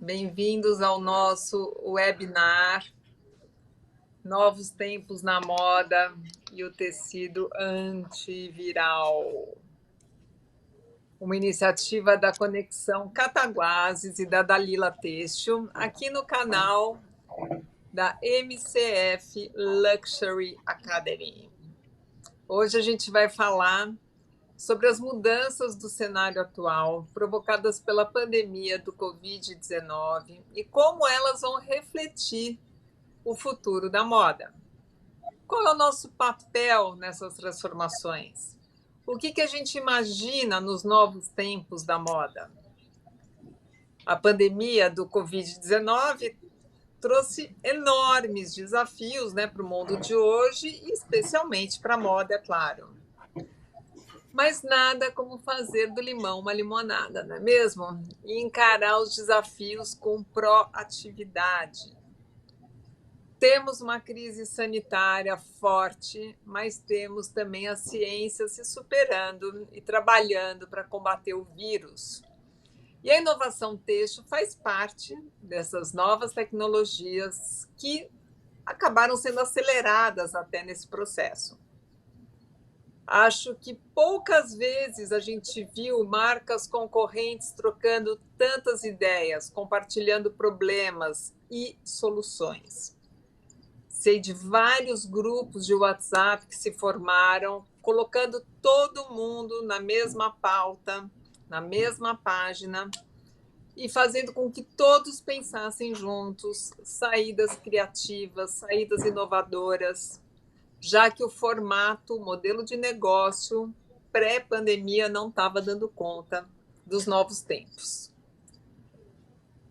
Bem-vindos ao nosso webinar Novos Tempos na Moda e o Tecido Antiviral. Uma iniciativa da Conexão Cataguases e da Dalila Têxtil, aqui no canal da MCF Luxury Academy. Hoje a gente vai falar sobre as mudanças do cenário atual provocadas pela pandemia do Covid-19 e como elas vão refletir o futuro da moda. Qual é o nosso papel nessas transformações? O que a gente imagina nos novos tempos da moda? A pandemia do Covid-19 trouxe enormes desafios, para o mundo de hoje e especialmente para a moda, é claro. Mas nada como fazer do limão uma limonada, não é mesmo? E encarar os desafios com proatividade. Temos uma crise sanitária forte, mas temos também a ciência se superando e trabalhando para combater o vírus. E a inovação têxtil faz parte dessas novas tecnologias que acabaram sendo aceleradas até nesse processo. Acho que poucas vezes a gente viu marcas concorrentes trocando tantas ideias, compartilhando problemas e soluções. Sei de vários grupos de WhatsApp que se formaram, colocando todo mundo na mesma pauta, na mesma página, e fazendo com que todos pensassem juntos saídas criativas, saídas inovadoras, já que o formato, o modelo de negócio pré-pandemia não estava dando conta dos novos tempos.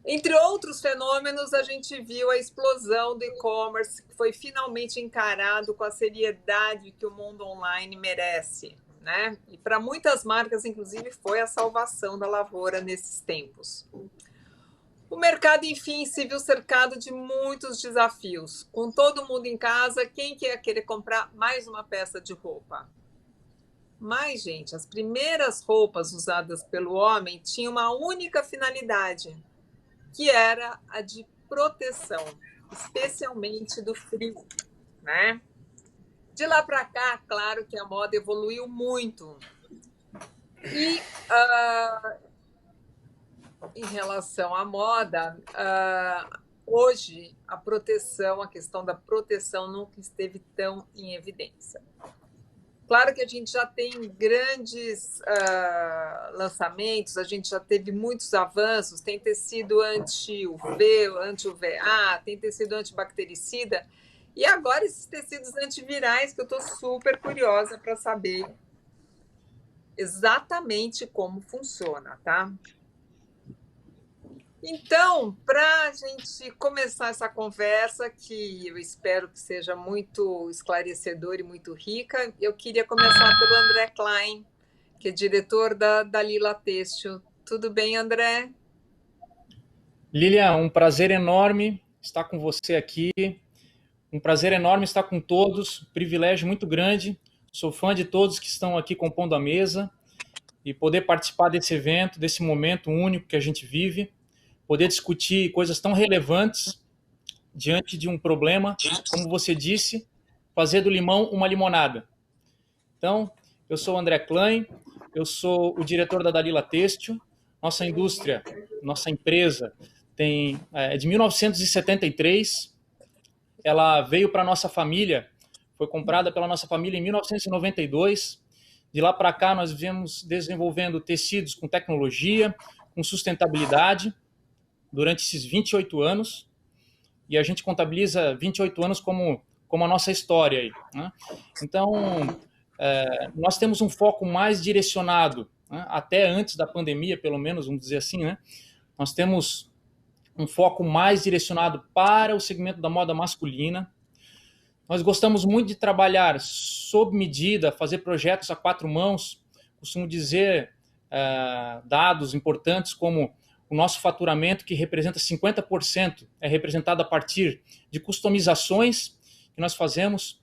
Entre outros fenômenos, a gente viu a explosão do e-commerce, que foi finalmente encarado com a seriedade que o mundo online merece, E para muitas marcas, inclusive, foi a salvação da lavoura nesses tempos. O mercado, enfim, se viu cercado de muitos desafios. Com todo mundo em casa, quem que ia querer comprar mais uma peça de roupa? Mas, gente, as primeiras roupas usadas pelo homem tinham uma única finalidade, que era a de proteção, especialmente do frio, De lá para cá, claro que a moda evoluiu muito. E em relação à moda, hoje a questão da proteção nunca esteve tão em evidência. Claro que a gente já tem grandes lançamentos, a gente já teve muitos avanços, tem tecido anti-UV, anti-UVA, tem tecido antibactericida, e agora esses tecidos antivirais que eu estou super curiosa para saber exatamente como funciona, tá? Então, para a gente começar essa conversa, que eu espero que seja muito esclarecedora e muito rica, eu queria começar pelo André Klein, que é diretor da Dalila Têxtil. Tudo bem, André? Lilian, um prazer enorme estar com você aqui, um prazer enorme estar com todos, privilégio muito grande, sou fã de todos que estão aqui compondo a mesa e poder participar desse evento, desse momento único que a gente vive, poder discutir coisas tão relevantes diante de um problema, como você disse, fazer do limão uma limonada. Então, eu sou o André Klein, eu sou o diretor da Dalila Têxtil. Nossa indústria, nossa empresa é de 1973, ela veio para a nossa família, foi comprada pela nossa família em 1992. De lá para cá, nós viemos desenvolvendo tecidos com tecnologia, com sustentabilidade, durante esses 28 anos, e a gente contabiliza 28 anos como a nossa história aí, Então, nós temos um foco mais direcionado, até antes da pandemia, pelo menos, vamos dizer assim, Nós temos um foco mais direcionado para o segmento da moda masculina. Nós gostamos muito de trabalhar sob medida, fazer projetos a 4 mãos. Costumo dizer dados importantes como o nosso faturamento, que representa 50%, é representado a partir de customizações que nós fazemos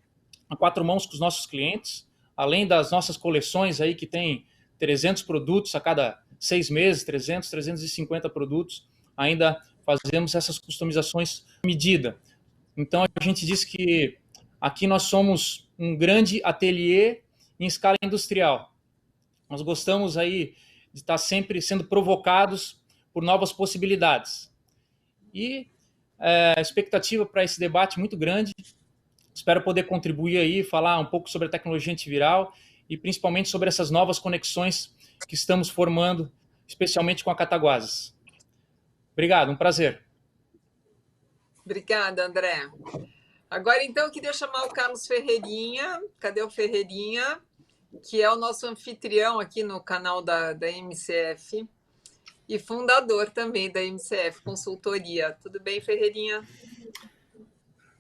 a 4 mãos com os nossos clientes, além das nossas coleções aí que tem 300 produtos a cada 6 meses, 300, 350 produtos, ainda fazemos essas customizações à medida. Então, a gente diz que aqui nós somos um grande ateliê em escala industrial. Nós gostamos aí de estar sempre sendo provocados por novas possibilidades. E a expectativa para esse debate muito grande. Espero poder contribuir aí, falar um pouco sobre a tecnologia antiviral e principalmente sobre essas novas conexões que estamos formando, especialmente com a Cataguases. Obrigado, um prazer. Obrigada, André. Agora, então, eu queria chamar o Carlos Ferreirinha. Cadê o Ferreirinha? Que é o nosso anfitrião aqui no canal da MCF e fundador também da MCF Consultoria. Tudo bem, Ferreirinha?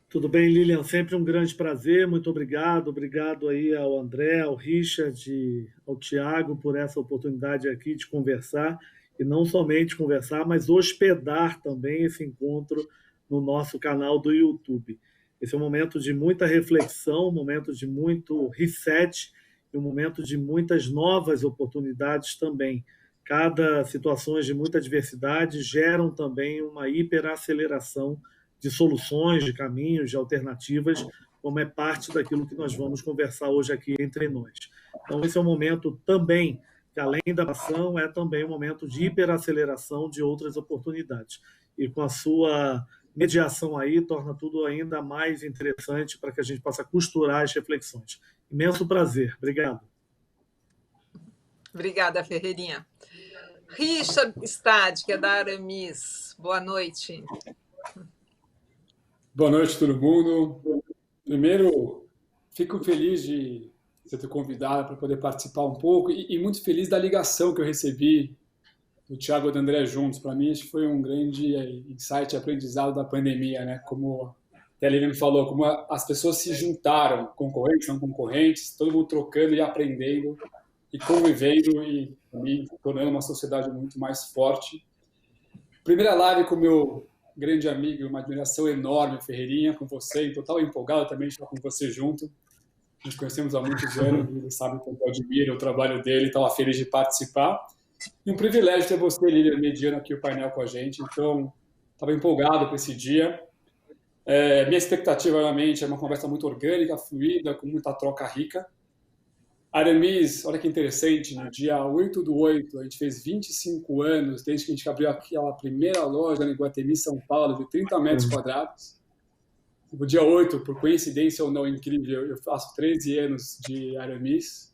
Tudo bem, Lilian? Sempre um grande prazer. Muito obrigado. Obrigado aí ao André, ao Richard, ao Tiago por essa oportunidade aqui de conversar. E não somente conversar, mas hospedar também esse encontro no nosso canal do YouTube. Esse é um momento de muita reflexão, um momento de muito reset e um momento de muitas novas oportunidades também. Cada situações de muita diversidade geram também uma hiperaceleração de soluções, de caminhos, de alternativas, como é parte daquilo que nós vamos conversar hoje aqui entre nós. Então, esse é um momento também, que além da ação, é também um momento de hiperaceleração de outras oportunidades. E com a sua mediação aí, torna tudo ainda mais interessante para que a gente possa costurar as reflexões. Imenso prazer. Obrigado. Obrigada, Ferreirinha. Richard Stade, que é da Aramis. Boa noite. Boa noite, todo mundo. Primeiro, fico feliz de você ter convidado para poder participar um pouco e muito feliz da ligação que eu recebi do Tiago e do André juntos. Para mim, acho que foi um grande insight e aprendizado da pandemia, né? Como a Lilian falou, como as pessoas se juntaram, concorrentes, não concorrentes, todo mundo trocando e aprendendo e convivendo e tornando uma sociedade muito mais forte. Primeira live com o meu grande amigo, uma admiração enorme, Ferreirinha, com você, em total empolgado também de estar com você junto. Nos conhecemos há muitos anos, ele sabe o quanto eu admiro o trabalho dele, estava feliz de participar. E um privilégio ter você, Lilian, mediando aqui o painel com a gente, então estava empolgado para esse dia. Minha expectativa, realmente, é uma conversa muito orgânica, fluida, com muita troca rica. Aramis, olha que interessante, no dia 8/8, a gente fez 25 anos desde que a gente abriu aquela primeira loja no Iguatemi, São Paulo, de 30 metros quadrados. No dia 8, por coincidência ou não incrível, eu faço 13 anos de Aramis.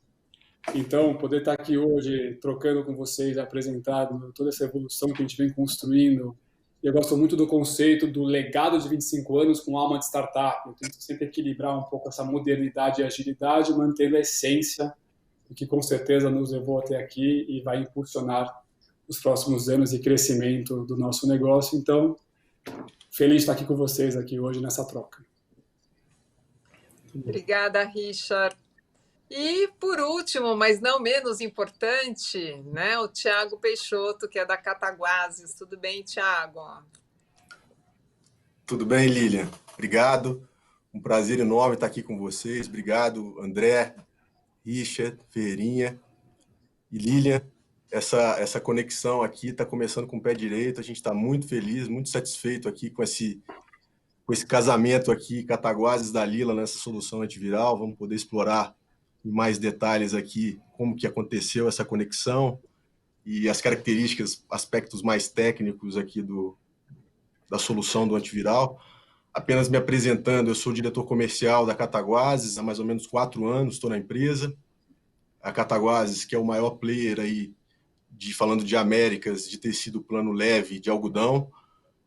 Então, poder estar aqui hoje trocando com vocês, apresentando toda essa evolução que a gente vem construindo. Eu gosto muito do conceito do legado de 25 anos com alma de startup. Eu tento sempre equilibrar um pouco essa modernidade e agilidade, mantendo a essência, que com certeza nos levou até aqui e vai impulsionar os próximos anos de crescimento do nosso negócio. Então, feliz de estar aqui com vocês aqui hoje nessa troca. Obrigada, Richard. E, por último, mas não menos importante, né, o Tiago Peixoto, que é da Cataguases. Tudo bem, Tiago? Tudo bem, Lilian? Obrigado. Um prazer enorme estar aqui com vocês. Obrigado, André, Richard, Ferreirinha e Lilian. Essa conexão aqui está começando com o pé direito. A gente está muito feliz, muito satisfeito aqui com esse casamento aqui, Cataguases da Lila, nessa solução antiviral. Vamos poder explorar em mais detalhes aqui como que aconteceu essa conexão e as características, aspectos mais técnicos aqui da solução do antiviral. Apenas me apresentando, eu sou diretor comercial da Cataguases há mais ou menos 4 anos, estou na empresa. A Cataguases, que é o maior player aí, falando de Américas, de tecido plano leve de algodão.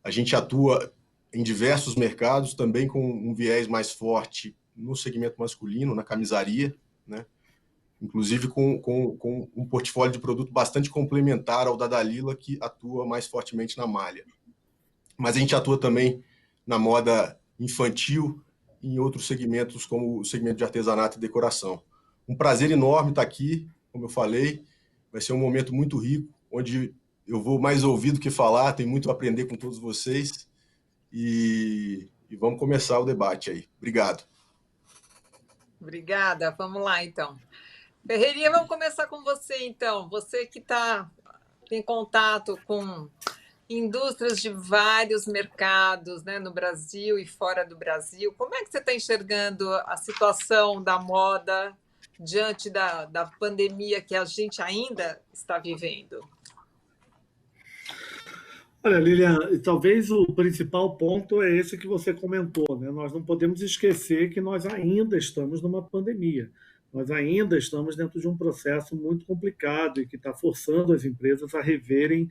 A gente atua em diversos mercados, também com um viés mais forte no segmento masculino, na camisaria, né? Inclusive com um portfólio de produto bastante complementar ao da Dalila, que atua mais fortemente na malha. Mas a gente atua também na moda infantil e em outros segmentos, como o segmento de artesanato e decoração. Um prazer enorme estar aqui, como eu falei, vai ser um momento muito rico, onde eu vou mais ouvir do que falar, tenho muito a aprender com todos vocês, e vamos começar o debate aí. Obrigado. Obrigada. Vamos lá, então. Ferreirinha, vamos começar com você, então. Você que tem contato com indústrias de vários mercados, né, no Brasil e fora do Brasil. Como é que você está enxergando a situação da moda diante da pandemia que a gente ainda está vivendo? Olha, Lilian, talvez o principal ponto é esse que você comentou, né? Nós não podemos esquecer que nós ainda estamos numa pandemia. Nós ainda estamos dentro de um processo muito complicado e que está forçando as empresas a reverem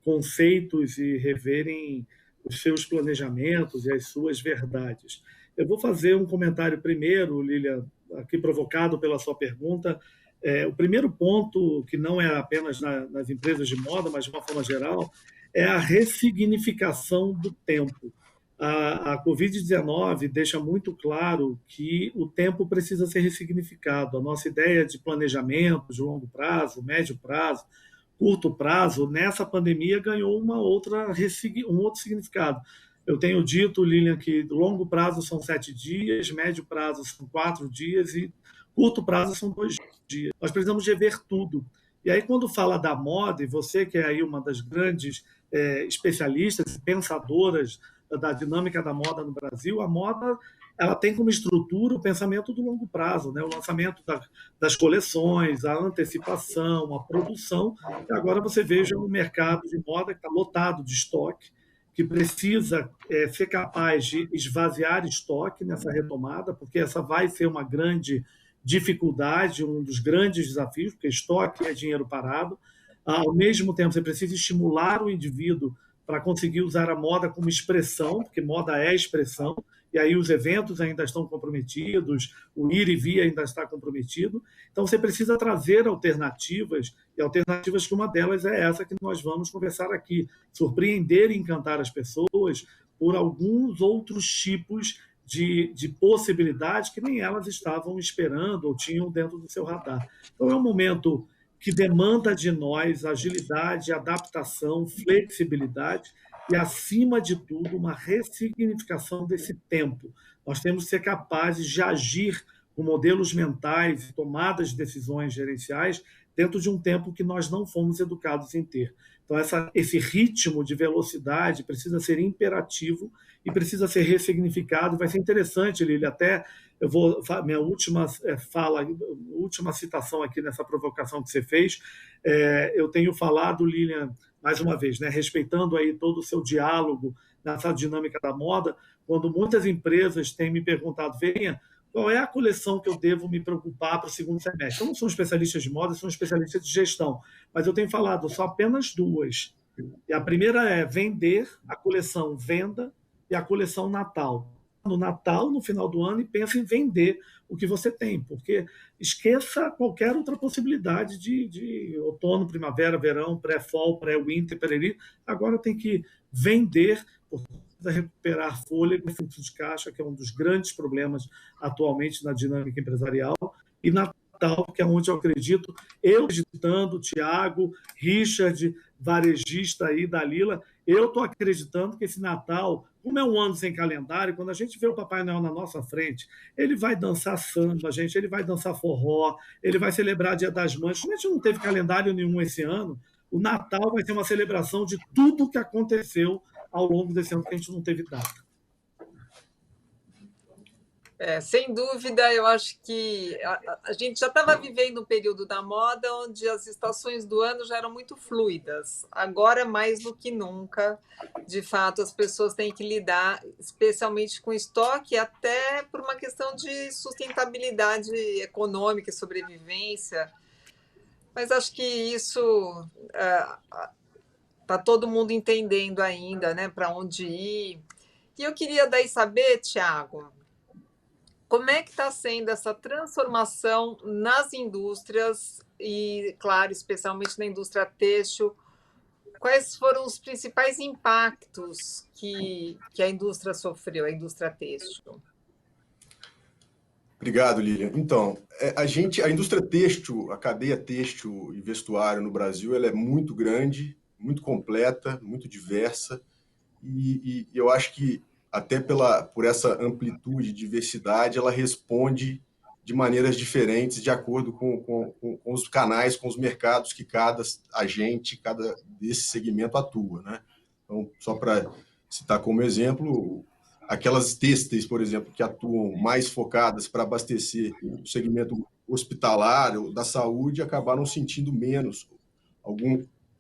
conceitos e reverem os seus planejamentos e as suas verdades. Eu vou fazer um comentário primeiro, Lilian, aqui provocado pela sua pergunta. O primeiro ponto, que não é apenas nas empresas de moda, mas de uma forma geral, é a ressignificação do tempo. A Covid-19 deixa muito claro que o tempo precisa ser ressignificado. A nossa ideia de planejamento de longo prazo, médio prazo, curto prazo, nessa pandemia ganhou um outro significado. Eu tenho dito, Lilian, que longo prazo são 7 dias, médio prazo são 4 dias e curto prazo são 2 dias. Nós precisamos rever tudo. E aí, quando fala da moda, e você que é aí uma das grandes especialistas e pensadoras da dinâmica da moda no Brasil, a moda ela tem como estrutura o pensamento do longo prazo, né? O lançamento das coleções, a antecipação, a produção. E agora você veja um mercado de moda que está lotado de estoque, que precisa ser capaz de esvaziar estoque nessa retomada, porque essa vai ser uma grande dificuldade, um dos grandes desafios, porque estoque é dinheiro parado. Ao mesmo tempo, você precisa estimular o indivíduo para conseguir usar a moda como expressão, porque moda é expressão, e aí os eventos ainda estão comprometidos, o ir e vir ainda está comprometido. Então, você precisa trazer alternativas, e alternativas que uma delas é essa que nós vamos conversar aqui, surpreender e encantar as pessoas por alguns outros tipos de possibilidades que nem elas estavam esperando ou tinham dentro do seu radar. Então, é um momento que demanda de nós agilidade, adaptação, flexibilidade e, acima de tudo, uma ressignificação desse tempo. Nós temos que ser capazes de agir com modelos mentais e tomadas de decisões gerenciais dentro de um tempo que nós não fomos educados em ter. Então, esse ritmo de velocidade precisa ser imperativo e precisa ser ressignificado. Vai ser interessante, Lili, até minha última última citação aqui nessa provocação que você fez, eu tenho falado, Lilian, mais uma vez, né, respeitando aí todo o seu diálogo nessa dinâmica da moda, quando muitas empresas têm me perguntado, venha, qual é a coleção que eu devo me preocupar para o segundo semestre? Eu não sou um especialista de moda, sou um especialista de gestão, mas eu tenho falado só apenas duas. E a primeira é vender, a coleção venda e a coleção Natal. No Natal, no final do ano, e pensa em vender o que você tem, porque esqueça qualquer outra possibilidade de outono, primavera, verão, pré-fall, pré-winter, pereri. Agora tem que vender, porque precisa recuperar fôlego e fluxo de caixa, que é um dos grandes problemas atualmente na dinâmica empresarial, e Natal, que é onde eu acredito, eu acreditando, Tiago, Richard, varejista aí, Dalila, eu estou acreditando que esse Natal, como é um ano sem calendário, quando a gente vê o Papai Noel na nossa frente, ele vai dançar samba, gente, ele vai dançar forró, ele vai celebrar Dia das Mães. Como a gente não teve calendário nenhum esse ano, o Natal vai ser uma celebração de tudo que aconteceu ao longo desse ano que a gente não teve data. Sem dúvida, eu acho que a gente já estava vivendo um período da moda onde as estações do ano já eram muito fluidas. Agora, mais do que nunca, de fato, as pessoas têm que lidar, especialmente com estoque, até por uma questão de sustentabilidade econômica e sobrevivência. Mas acho que isso está todo mundo entendendo ainda, né, para onde ir. E eu queria daí saber, Tiago, como é que está sendo essa transformação nas indústrias e, claro, especialmente na indústria têxtil? Quais foram os principais impactos que a indústria sofreu, a indústria têxtil? Obrigado, Lilian. Então, a indústria têxtil, a cadeia têxtil e vestuário no Brasil, ela é muito grande, muito completa, muito diversa, e eu acho que até por essa amplitude e diversidade, ela responde de maneiras diferentes de acordo com os canais, com os mercados que cada agente, cada desse segmento atua, né? Então, só para citar como exemplo, aquelas têxteis, por exemplo, que atuam mais focadas para abastecer o segmento hospitalar ou da saúde, acabaram sentindo menos.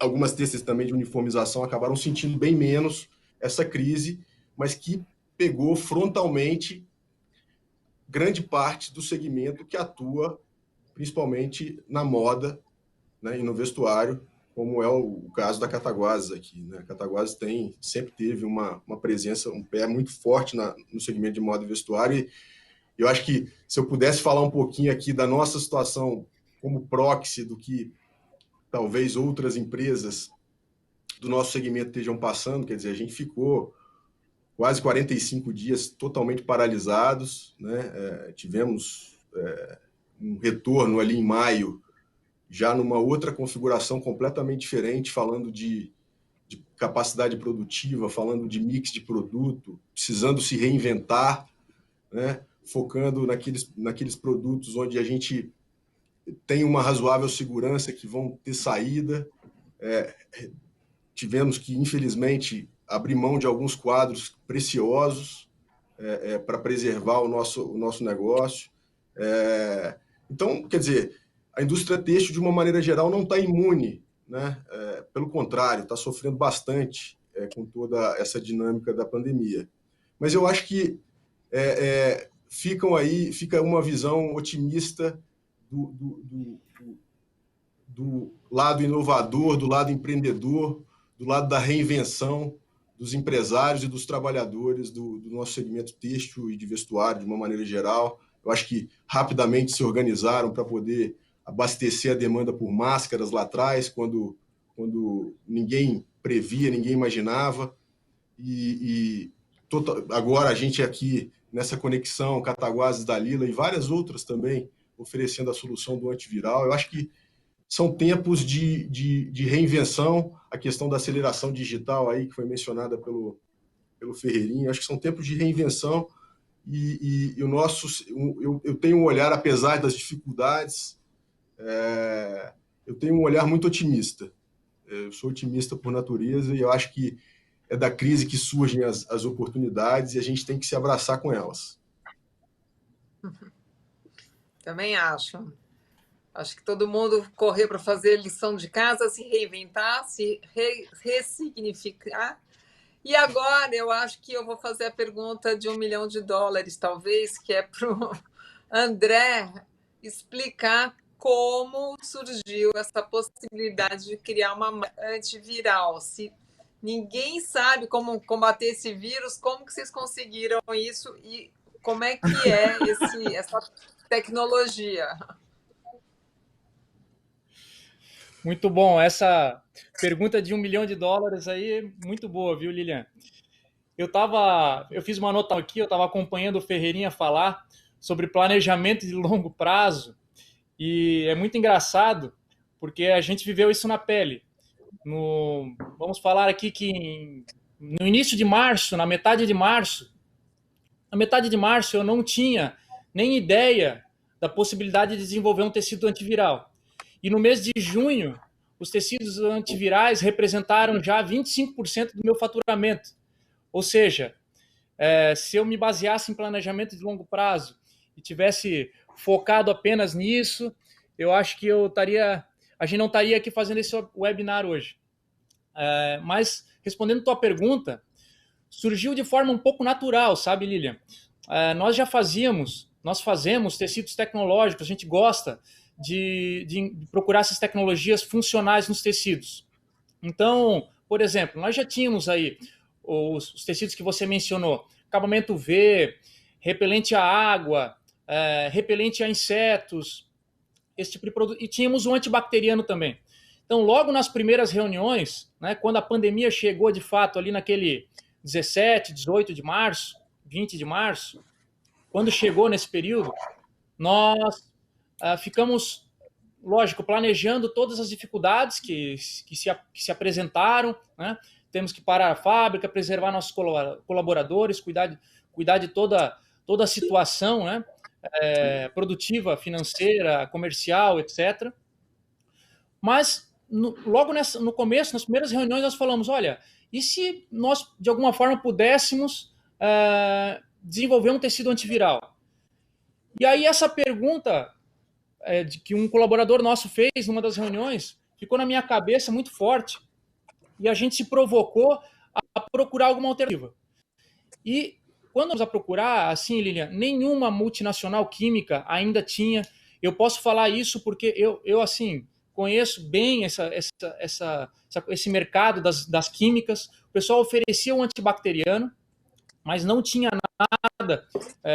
Algumas têxteis também de uniformização acabaram sentindo bem menos essa crise, mas que pegou frontalmente grande parte do segmento que atua principalmente na moda, né, e no vestuário, como é o caso da Cataguases aqui, né? A Cataguases sempre teve uma presença, um pé muito forte no segmento de moda e vestuário, e eu acho que se eu pudesse falar um pouquinho aqui da nossa situação como proxy do que talvez outras empresas do nosso segmento estejam passando, quer dizer, a gente ficou quase 45 dias totalmente paralisados, né? Tivemos um retorno ali em maio, já numa outra configuração completamente diferente, falando de capacidade produtiva, falando de mix de produto, precisando se reinventar, né? Focando naqueles produtos onde a gente tem uma razoável segurança que vão ter saída. Tivemos que, infelizmente, abrir mão de alguns quadros preciosos para preservar o nosso negócio. Então, quer dizer, a indústria têxtil, de uma maneira geral, não está imune, né? Pelo contrário, está sofrendo bastante com toda essa dinâmica da pandemia. Mas eu acho que fica uma visão otimista do lado inovador, do lado empreendedor, do lado da reinvenção dos empresários e dos trabalhadores do nosso segmento têxtil e de vestuário, de uma maneira geral. Eu acho que rapidamente se organizaram para poder abastecer a demanda por máscaras lá atrás, quando ninguém previa, ninguém imaginava. Agora a gente aqui nessa conexão, Cataguases, Dalila e várias outras também, oferecendo a solução do antiviral. Eu acho que são tempos de reinvenção, a questão da aceleração digital aí, que foi mencionada pelo Ferreirinha. Eu acho que são tempos de reinvenção e eu tenho um olhar, apesar das dificuldades, eu tenho um olhar muito otimista. Eu sou otimista por natureza e eu acho que é da crise que surgem as oportunidades e a gente tem que se abraçar com elas. Também acho. Acho que todo mundo correr para fazer lição de casa, se reinventar, se ressignificar. E agora eu acho que eu vou fazer a pergunta de $1 milhão, talvez, que é para o André explicar como surgiu essa possibilidade de criar uma antiviral. Se ninguém sabe como combater esse vírus, como que vocês conseguiram isso e como é que é essa tecnologia? Muito bom. Essa pergunta de $1 milhão aí é muito boa, viu, Lilian? Eu fiz uma nota aqui, eu estava acompanhando o Ferreirinha falar sobre planejamento de longo prazo e é muito engraçado porque a gente viveu isso na pele. Vamos falar aqui que no início de março, na metade de março eu não tinha nem ideia da possibilidade de desenvolver um tecido antiviral. E no mês de junho, os tecidos antivirais representaram já 25% do meu faturamento. Ou seja, se eu me baseasse em planejamento de longo prazo e tivesse focado apenas nisso, eu acho que a gente não estaria aqui fazendo esse webinar hoje. Mas, respondendo a tua pergunta, surgiu de forma um pouco natural, sabe, Lilian? Nós fazemos tecidos tecnológicos, a gente gosta de procurar essas tecnologias funcionais nos tecidos. Então, por exemplo, nós já tínhamos aí os tecidos que você mencionou, acabamento V, repelente à água, repelente a insetos, esse tipo de produto, e tínhamos um antibacteriano também. Então, logo nas primeiras reuniões, né, quando a pandemia chegou de fato ali naquele 17, 18 de março, 20 de março, quando chegou nesse período, nós ficamos, lógico, planejando todas as dificuldades que se apresentaram, né? Temos que parar a fábrica, preservar nossos colaboradores, cuidar de toda a situação, né? Produtiva, financeira, comercial, etc. Mas logo no começo, nas primeiras reuniões, nós falamos, olha, e se nós, de alguma forma, pudéssemos desenvolver um tecido antiviral? E aí essa pergunta que um colaborador nosso fez numa das reuniões ficou na minha cabeça muito forte, e a gente se provocou a procurar alguma alternativa. E quando nós a procurar, assim, Lilian, nenhuma multinacional química ainda tinha. Eu posso falar isso porque eu assim, conheço bem esse mercado das químicas. O pessoal oferecia um antibacteriano, mas não tinha nada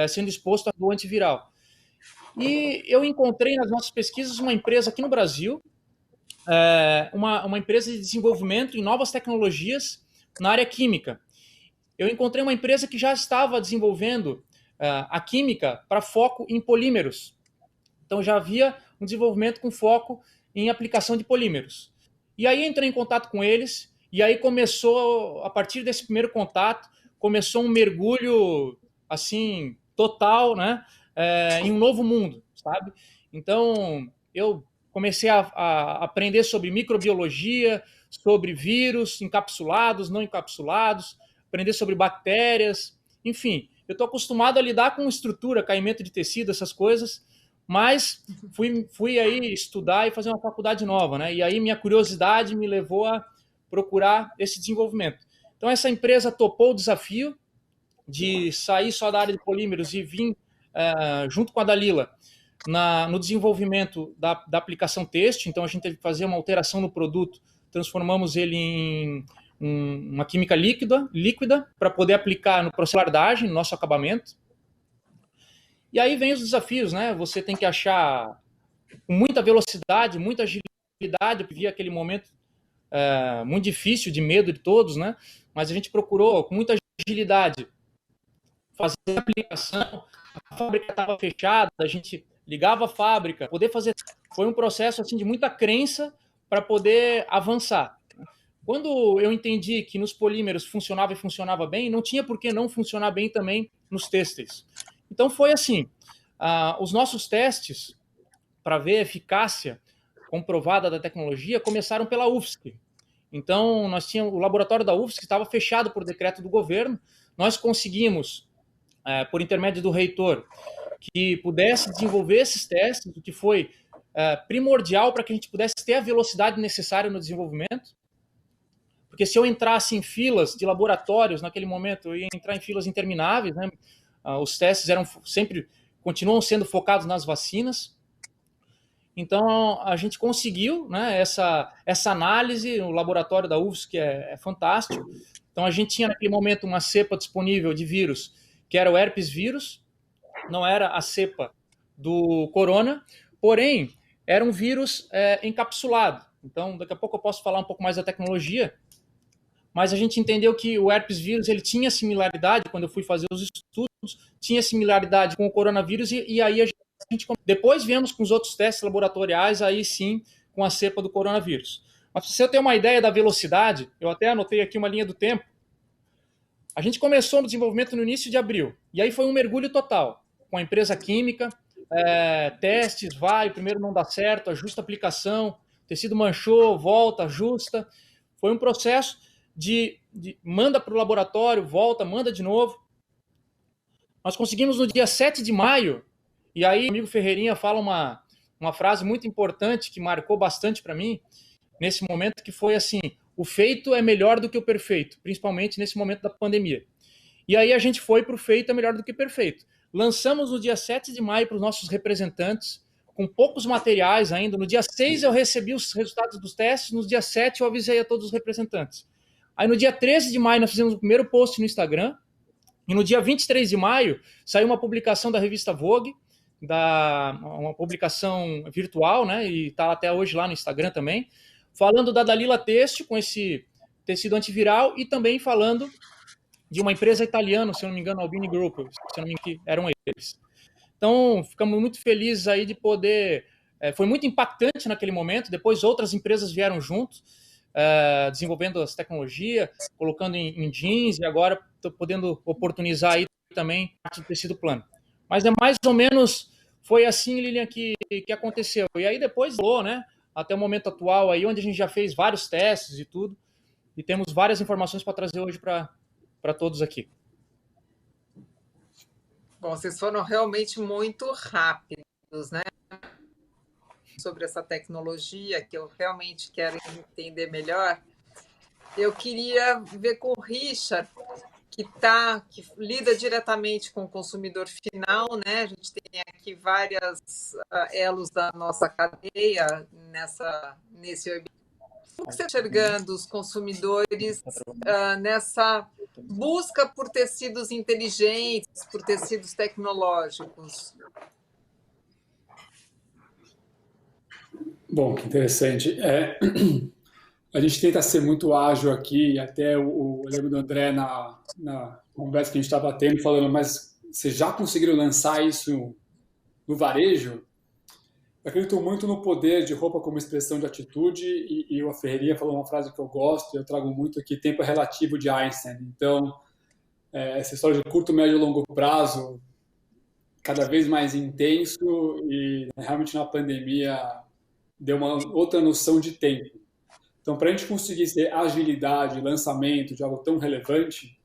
sendo exposto ao antiviral. E eu encontrei nas nossas pesquisas uma empresa aqui no Brasil, uma empresa de desenvolvimento em novas tecnologias na área química. Eu encontrei uma empresa que já estava desenvolvendo a química para foco em polímeros. Então já havia um desenvolvimento com foco em aplicação de polímeros. E aí entrei em contato com eles, e aí começou, a partir desse primeiro contato, começou um mergulho assim total, né, em um novo mundo, sabe? Então eu comecei a aprender sobre microbiologia, sobre vírus encapsulados, não encapsulados, aprender sobre bactérias, enfim. Eu estou acostumado a lidar com estrutura, caimento de tecido, essas coisas, mas fui aí estudar e fazer uma faculdade nova, né? E aí minha curiosidade me levou a procurar esse desenvolvimento. Então essa empresa topou o desafio de sair só da área de polímeros e vir junto com a Dalila no desenvolvimento da aplicação têxtil. Então a gente teve que fazer uma alteração no produto, transformamos ele em uma química líquida para poder aplicar no processo de lardagem, no nosso acabamento. E aí vem os desafios, né? Você tem que achar com muita velocidade, muita agilidade. Eu vi aquele momento muito difícil, de medo de todos, né? Mas a gente procurou com muita agilidade fazer a aplicação. A fábrica estava fechada, a gente ligava a fábrica, poder fazer. Foi um processo assim de muita crença para poder avançar. Quando eu entendi que nos polímeros funcionava e funcionava bem, não tinha por que não funcionar bem também nos têxteis. Então foi assim, os nossos testes para ver a eficácia comprovada da tecnologia começaram pela UFSC. Então nós tínhamos o laboratório da UFSC que estava fechado por decreto do governo. Nós conseguimos, por intermédio do reitor, que pudesse desenvolver esses testes, o que foi primordial para que a gente pudesse ter a velocidade necessária no desenvolvimento. Porque se eu entrasse em filas de laboratórios naquele momento, eu ia entrar em filas intermináveis, né? Os testes continuam sendo focados nas vacinas. Então a gente conseguiu, né, essa análise. O laboratório da UFSC é fantástico. Então a gente tinha naquele momento uma cepa disponível de vírus, que era o herpes vírus, não era a cepa do corona, porém era um vírus encapsulado. Então daqui a pouco eu posso falar um pouco mais da tecnologia. Mas a gente entendeu que o herpes vírus ele tinha similaridade, quando eu fui fazer os estudos, tinha similaridade com o coronavírus, e aí a gente depois viemos com os outros testes laboratoriais, aí sim, com a cepa do coronavírus. Mas para você ter uma ideia da velocidade, eu até anotei aqui uma linha do tempo. A gente começou no desenvolvimento no início de abril, e aí foi um mergulho total, com a empresa química, testes, o primeiro não dá certo, ajusta a aplicação, o tecido manchou, volta, ajusta. Foi um processo de manda para o laboratório, volta, manda de novo. Nós conseguimos no dia 7 de maio, e aí o amigo Ferreirinha fala uma frase muito importante que marcou bastante para mim nesse momento, que foi assim: o feito é melhor do que o perfeito, principalmente nesse momento da pandemia. E aí a gente foi para o feito é melhor do que perfeito. Lançamos no dia 7 de maio para os nossos representantes, com poucos materiais ainda. No dia 6 eu recebi os resultados dos testes, no dia 7 eu avisei a todos os representantes. Aí no dia 13 de maio nós fizemos o primeiro post no Instagram, e no dia 23 de maio saiu uma publicação da revista Vogue, uma publicação virtual, né, e está até hoje lá no Instagram também, falando da Dalila Têxtil com esse tecido antiviral, e também falando de uma empresa italiana, se eu não me engano, Albini Group, se eu não me engano, eram eles. Então, ficamos muito felizes aí de poder... foi muito impactante naquele momento. Depois outras empresas vieram junto, desenvolvendo as tecnologias, colocando em jeans, e agora estou podendo oportunizar aí também parte do tecido plano. Mas é mais ou menos, foi assim, Lilian, que aconteceu. E aí depois, né, até o momento atual, aí, onde a gente já fez vários testes e tudo, e temos várias informações para trazer hoje para todos aqui. Bom, vocês foram realmente muito rápidos, né? Sobre essa tecnologia, que eu realmente quero entender melhor. Eu queria ver com o Richard, que lida diretamente com o consumidor final, né? A gente tem aqui vários elos da nossa cadeia nesse webinar. Como que você está enxergando os consumidores nessa busca por tecidos inteligentes, por tecidos tecnológicos? Bom, que interessante. A gente tenta ser muito ágil aqui, até eu lembro do André na conversa que a gente estava tendo, falando, mas vocês já conseguiram lançar isso no varejo? Eu acredito muito no poder de roupa como expressão de atitude, e a Ferreirinha falou uma frase que eu gosto, eu trago muito aqui, tempo é relativo de Einstein. Então, essa história de curto, médio e longo prazo, cada vez mais intenso, e realmente na pandemia deu uma outra noção de tempo. Então, para a gente conseguir ter agilidade, lançamento de algo tão relevante,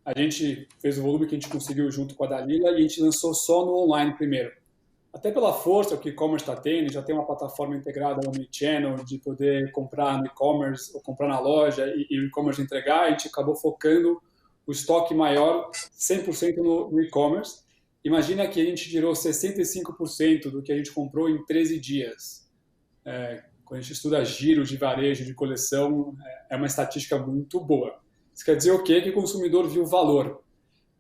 a gente fez o volume que a gente conseguiu junto com a Dalila e a gente lançou só no online primeiro. Até pela força que o e-commerce está tendo, já tem uma plataforma integrada no omnichannel de poder comprar no e-commerce ou comprar na loja e o e-commerce entregar, a gente acabou focando o estoque maior 100% no e-commerce. Imagina que a gente tirou 65% do que a gente comprou em 13 dias. Quando a gente estuda giro de varejo, de coleção, é uma estatística muito boa. Isso quer dizer o quê? Que o consumidor viu valor.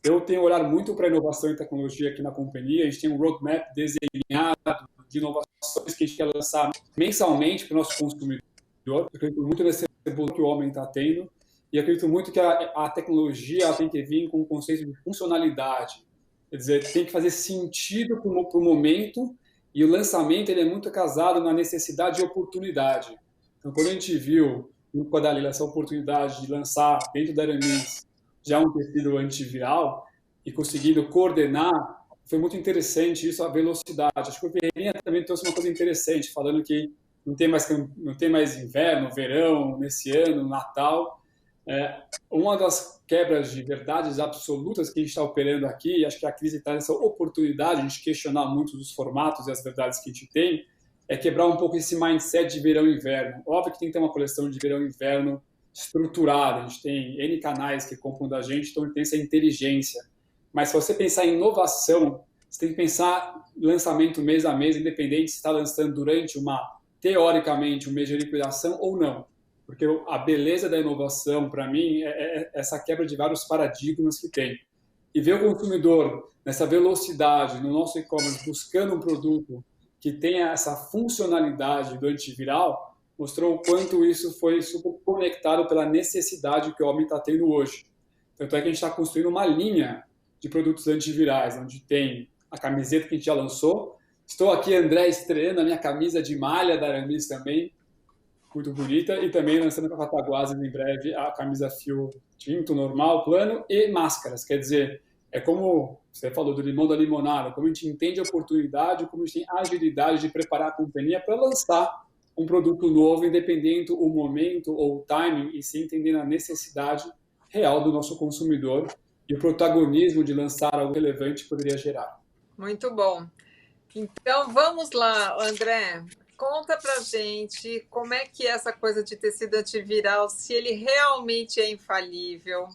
Eu tenho olhado muito para inovação e tecnologia aqui na companhia. A gente tem um roadmap desenhado de inovações que a gente quer lançar mensalmente para o nosso consumidor. Eu acredito muito nesse evolução que o homem está tendo e acredito muito que a tecnologia tem que vir com um conceito de funcionalidade. Quer dizer, tem que fazer sentido para o momento. E o lançamento ele é muito casado na necessidade e oportunidade. Então, quando a gente viu, junto com a Dalila, essa oportunidade de lançar dentro da Aramis já um tecido antiviral e conseguindo coordenar, foi muito interessante isso, a velocidade. Acho que o Ferreirinha também trouxe uma coisa interessante, falando que não tem mais inverno, verão, nesse ano, Natal. Uma das quebras de verdades absolutas que a gente está operando aqui, e acho que a crise traz essa oportunidade de a gente questionar muito dos formatos e as verdades que a gente tem, é quebrar um pouco esse mindset de verão e inverno. Óbvio que tem que ter uma coleção de verão e inverno estruturada, a gente tem N canais que compram da gente, então tem essa inteligência. Mas se você pensar em inovação, você tem que pensar em lançamento mês a mês, independente se está lançando durante teoricamente, um mês de liquidação ou não. Porque a beleza da inovação, para mim, é essa quebra de vários paradigmas que tem. E ver o consumidor nessa velocidade, no nosso e-commerce, buscando um produto que tenha essa funcionalidade do antiviral, mostrou o quanto isso foi super conectado pela necessidade que o homem está tendo hoje. Tanto é que a gente está construindo uma linha de produtos antivirais, onde tem a camiseta que a gente já lançou. Estou aqui, André, estreando a minha camisa de malha da Aramis também, muito bonita, e também lançando para Cataguases em breve a camisa fio tinto, normal, plano e máscaras. Quer dizer, é como você falou do limão da limonada, como a gente entende a oportunidade, como a gente tem a agilidade de preparar a companhia para lançar um produto novo, independente o momento ou o timing, e sim entendendo a necessidade real do nosso consumidor e o protagonismo de lançar algo relevante poderia gerar. Muito bom. Então, vamos lá, André. Conta pra gente como é que é essa coisa de tecido antiviral, se ele realmente é infalível.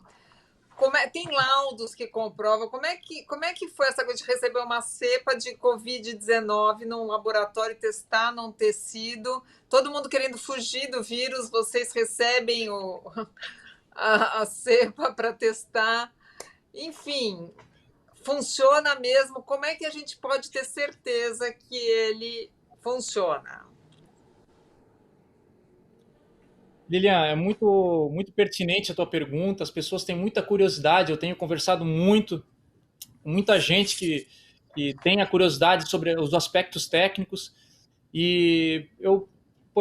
Tem laudos que comprovam. Como é que foi essa coisa de receber uma cepa de Covid-19 num laboratório e testar num tecido? Todo mundo querendo fugir do vírus, vocês recebem a cepa para testar. Enfim, funciona mesmo? Como é que a gente pode ter certeza que ele funciona? Lilian, é muito, muito pertinente a tua pergunta. As pessoas têm muita curiosidade. Eu tenho conversado muito com muita gente que tem a curiosidade sobre os aspectos técnicos. E eu,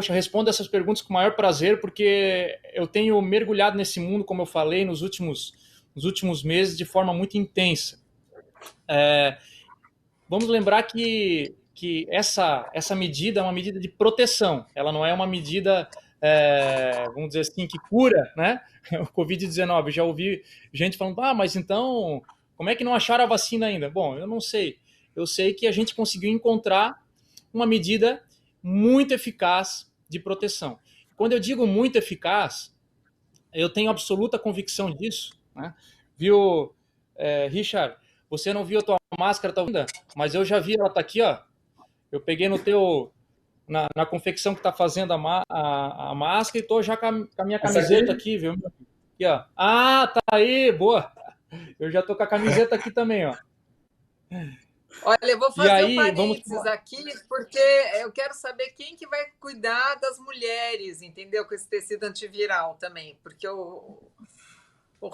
respondo essas perguntas com o maior prazer, porque eu tenho mergulhado nesse mundo, como eu falei, nos últimos meses, de forma muito intensa. Vamos lembrar que que essa medida é uma medida de proteção, ela não é uma medida, vamos dizer assim, que cura, né, o Covid-19. Já ouvi gente falando, mas então, como é que não acharam a vacina ainda? Bom, eu não sei. Eu sei que a gente conseguiu encontrar uma medida muito eficaz de proteção. Quando eu digo muito eficaz, eu tenho absoluta convicção disso, né? Viu, Richard? Você não viu a tua máscara, tá vendo? Mas eu já vi, ela tá aqui, ó. Eu peguei no teu na confecção que tá fazendo a máscara e tô já com a minha camiseta aqui, viu? Aqui, ó. Ah, tá aí, boa. Eu já tô com a camiseta aqui também, ó. Olha, eu vou E fazer aí, um parênteses aqui, porque eu quero saber quem que vai cuidar das mulheres, entendeu? Com esse tecido antiviral também, porque o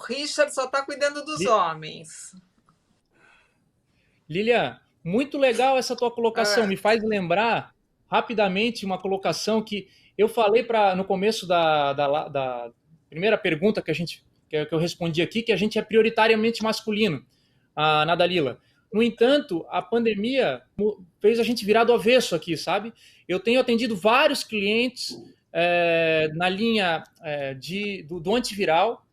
Richard só está cuidando dos homens. Lilian, muito legal essa tua colocação. Me faz lembrar rapidamente uma colocação que eu falei no começo da primeira pergunta que eu respondi aqui, que a gente é prioritariamente masculino, na Dalila. No entanto, a pandemia fez a gente virar do avesso aqui, sabe? Eu tenho atendido vários clientes na linha do antiviral.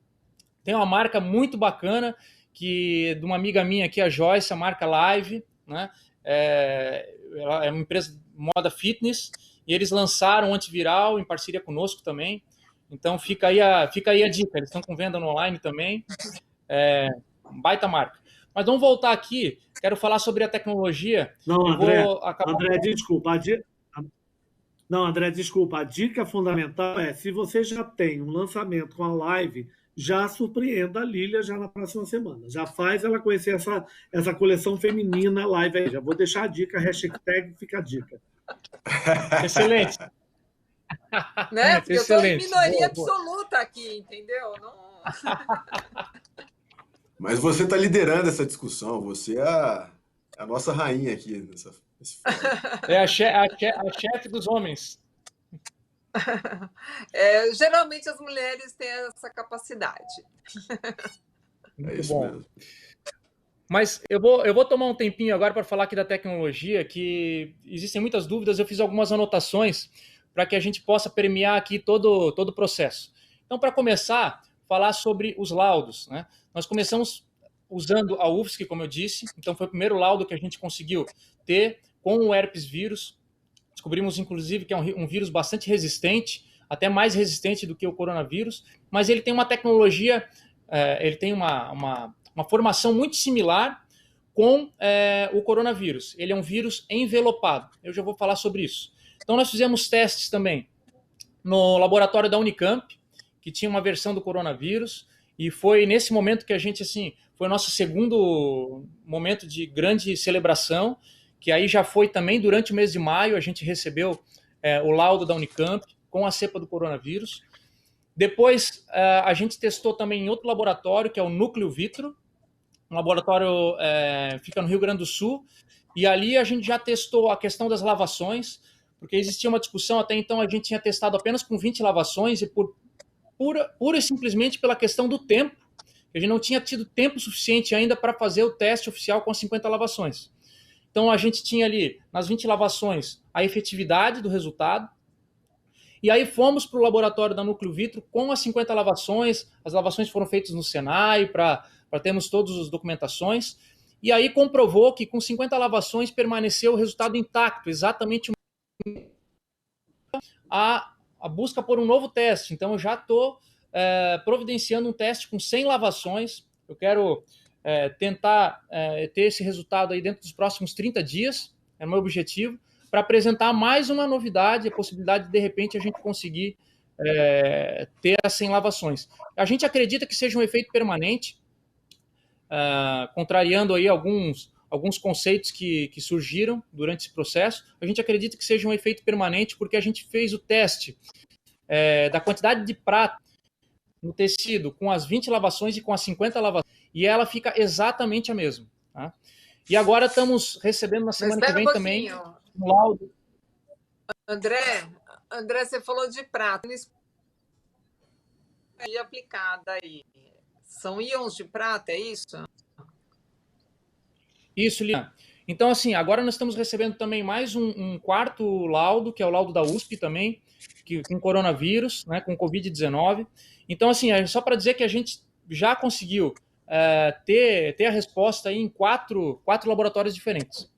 Tem uma marca muito bacana de uma amiga minha aqui, a Joyce, a marca Live, né? Ela é uma empresa de moda fitness e eles lançaram um antiviral em parceria conosco também. Então fica aí a dica. Eles estão com venda no online também. Baita marca. Mas vamos voltar aqui. Quero falar sobre a tecnologia. Não, André, desculpa. Não, André, desculpa. A dica fundamental é, se você já tem um lançamento com a live, já surpreenda a Lília já na próxima semana. Já faz ela conhecer essa coleção feminina live aí. Já vou deixar a dica, hashtag fica a dica. Excelente. Né? Porque excelente. Eu estou em minoria absoluta aqui, entendeu? Não... Mas você está liderando essa discussão, você é a nossa rainha aqui nesse É a chefe dos homens. Geralmente as mulheres têm essa capacidade. É isso mesmo. Mas eu vou tomar um tempinho agora para falar aqui da tecnologia, que existem muitas dúvidas, eu fiz algumas anotações para que a gente possa permear aqui todo o processo. Então, para começar, falar sobre os laudos, né? Nós começamos usando a UFSC, como eu disse, então foi o primeiro laudo que a gente conseguiu ter com o herpes vírus. Descobrimos, inclusive, que é um vírus bastante resistente, até mais resistente do que o coronavírus, mas ele tem uma tecnologia, ele tem uma formação muito similar com o coronavírus. Ele é um vírus envelopado. Eu já vou falar sobre isso. Então, nós fizemos testes também no laboratório da Unicamp, que tinha uma versão do coronavírus, e foi nesse momento que a gente, assim, foi o nosso segundo momento de grande celebração, que aí já foi também durante o mês de maio, a gente recebeu o laudo da Unicamp com a cepa do coronavírus. Depois, a gente testou também em outro laboratório, que é o Núcleo Vitro, um laboratório fica no Rio Grande do Sul, e ali a gente já testou a questão das lavações, porque existia uma discussão, até então a gente tinha testado apenas com 20 lavações, e pura e simplesmente pela questão do tempo, a gente não tinha tido tempo suficiente ainda para fazer o teste oficial com as 50 lavações. Então a gente tinha ali, nas 20 lavações, a efetividade do resultado, e aí fomos para o laboratório da Núcleo Vitro com as 50 lavações, as lavações foram feitas no Senai para termos todas as documentações, e aí comprovou que com 50 lavações permaneceu o resultado intacto, exatamente a busca por um novo teste. Então eu já estou providenciando um teste com 100 lavações, eu quero tentar ter esse resultado aí dentro dos próximos 30 dias, é o meu objetivo, para apresentar mais uma novidade, a possibilidade de repente a gente conseguir ter as 100 lavações. A gente acredita que seja um efeito permanente, contrariando aí alguns conceitos que surgiram durante esse processo. A gente acredita que seja um efeito permanente porque a gente fez o teste da quantidade de prata no tecido com as 20 lavações e com as 50 lavações, e ela fica exatamente a mesma. Tá? E agora estamos recebendo na semana que vem também um laudo. André, você falou de prata. E aplicada aí. São íons de prata, é isso? Isso, Lilian. Então, assim, agora nós estamos recebendo também mais um quarto laudo, que é o laudo da USP também, com coronavírus, né, com Covid-19. Então, assim, é só para dizer que a gente já conseguiu ter a resposta aí em quatro laboratórios diferentes,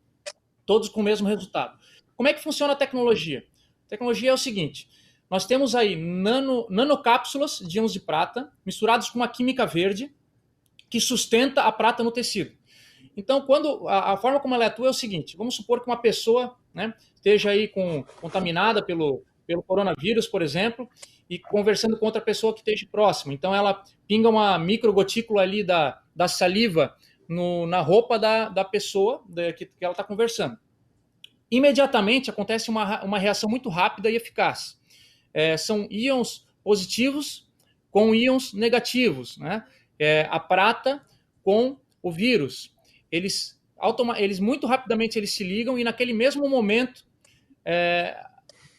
todos com o mesmo resultado. Como é que funciona a tecnologia? A tecnologia é o seguinte, nós temos aí nanocápsulas de íons de prata misturados com uma química verde que sustenta a prata no tecido. Então, quando a forma como ela atua é o seguinte, vamos supor que uma pessoa, né, esteja aí contaminada pelo coronavírus, por exemplo, e conversando com outra pessoa que esteja próxima. Então, ela pinga uma microgotícula ali da saliva na roupa da pessoa que ela está conversando. Imediatamente acontece uma reação muito rápida e eficaz. São íons positivos com íons negativos, né? A prata com o vírus. Eles muito rapidamente eles se ligam e naquele mesmo momento,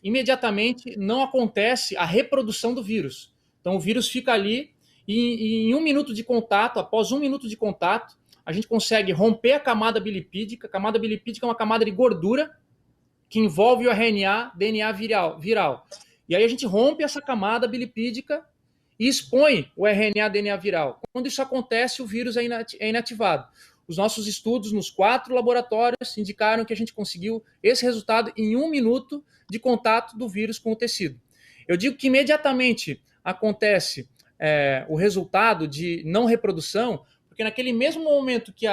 imediatamente não acontece a reprodução do vírus. Então o vírus fica ali e em 1 minuto de contato, após 1 minuto de contato, a gente consegue romper a camada bilipídica. A camada bilipídica é uma camada de gordura que envolve o RNA, DNA viral. E aí a gente rompe essa camada bilipídica e expõe o RNA, DNA viral. Quando isso acontece, o vírus é inativado. Os nossos estudos nos 4 laboratórios indicaram que a gente conseguiu esse resultado em 1 minuto de contato do vírus com o tecido. Eu digo que imediatamente acontece o resultado de não reprodução, porque naquele mesmo momento que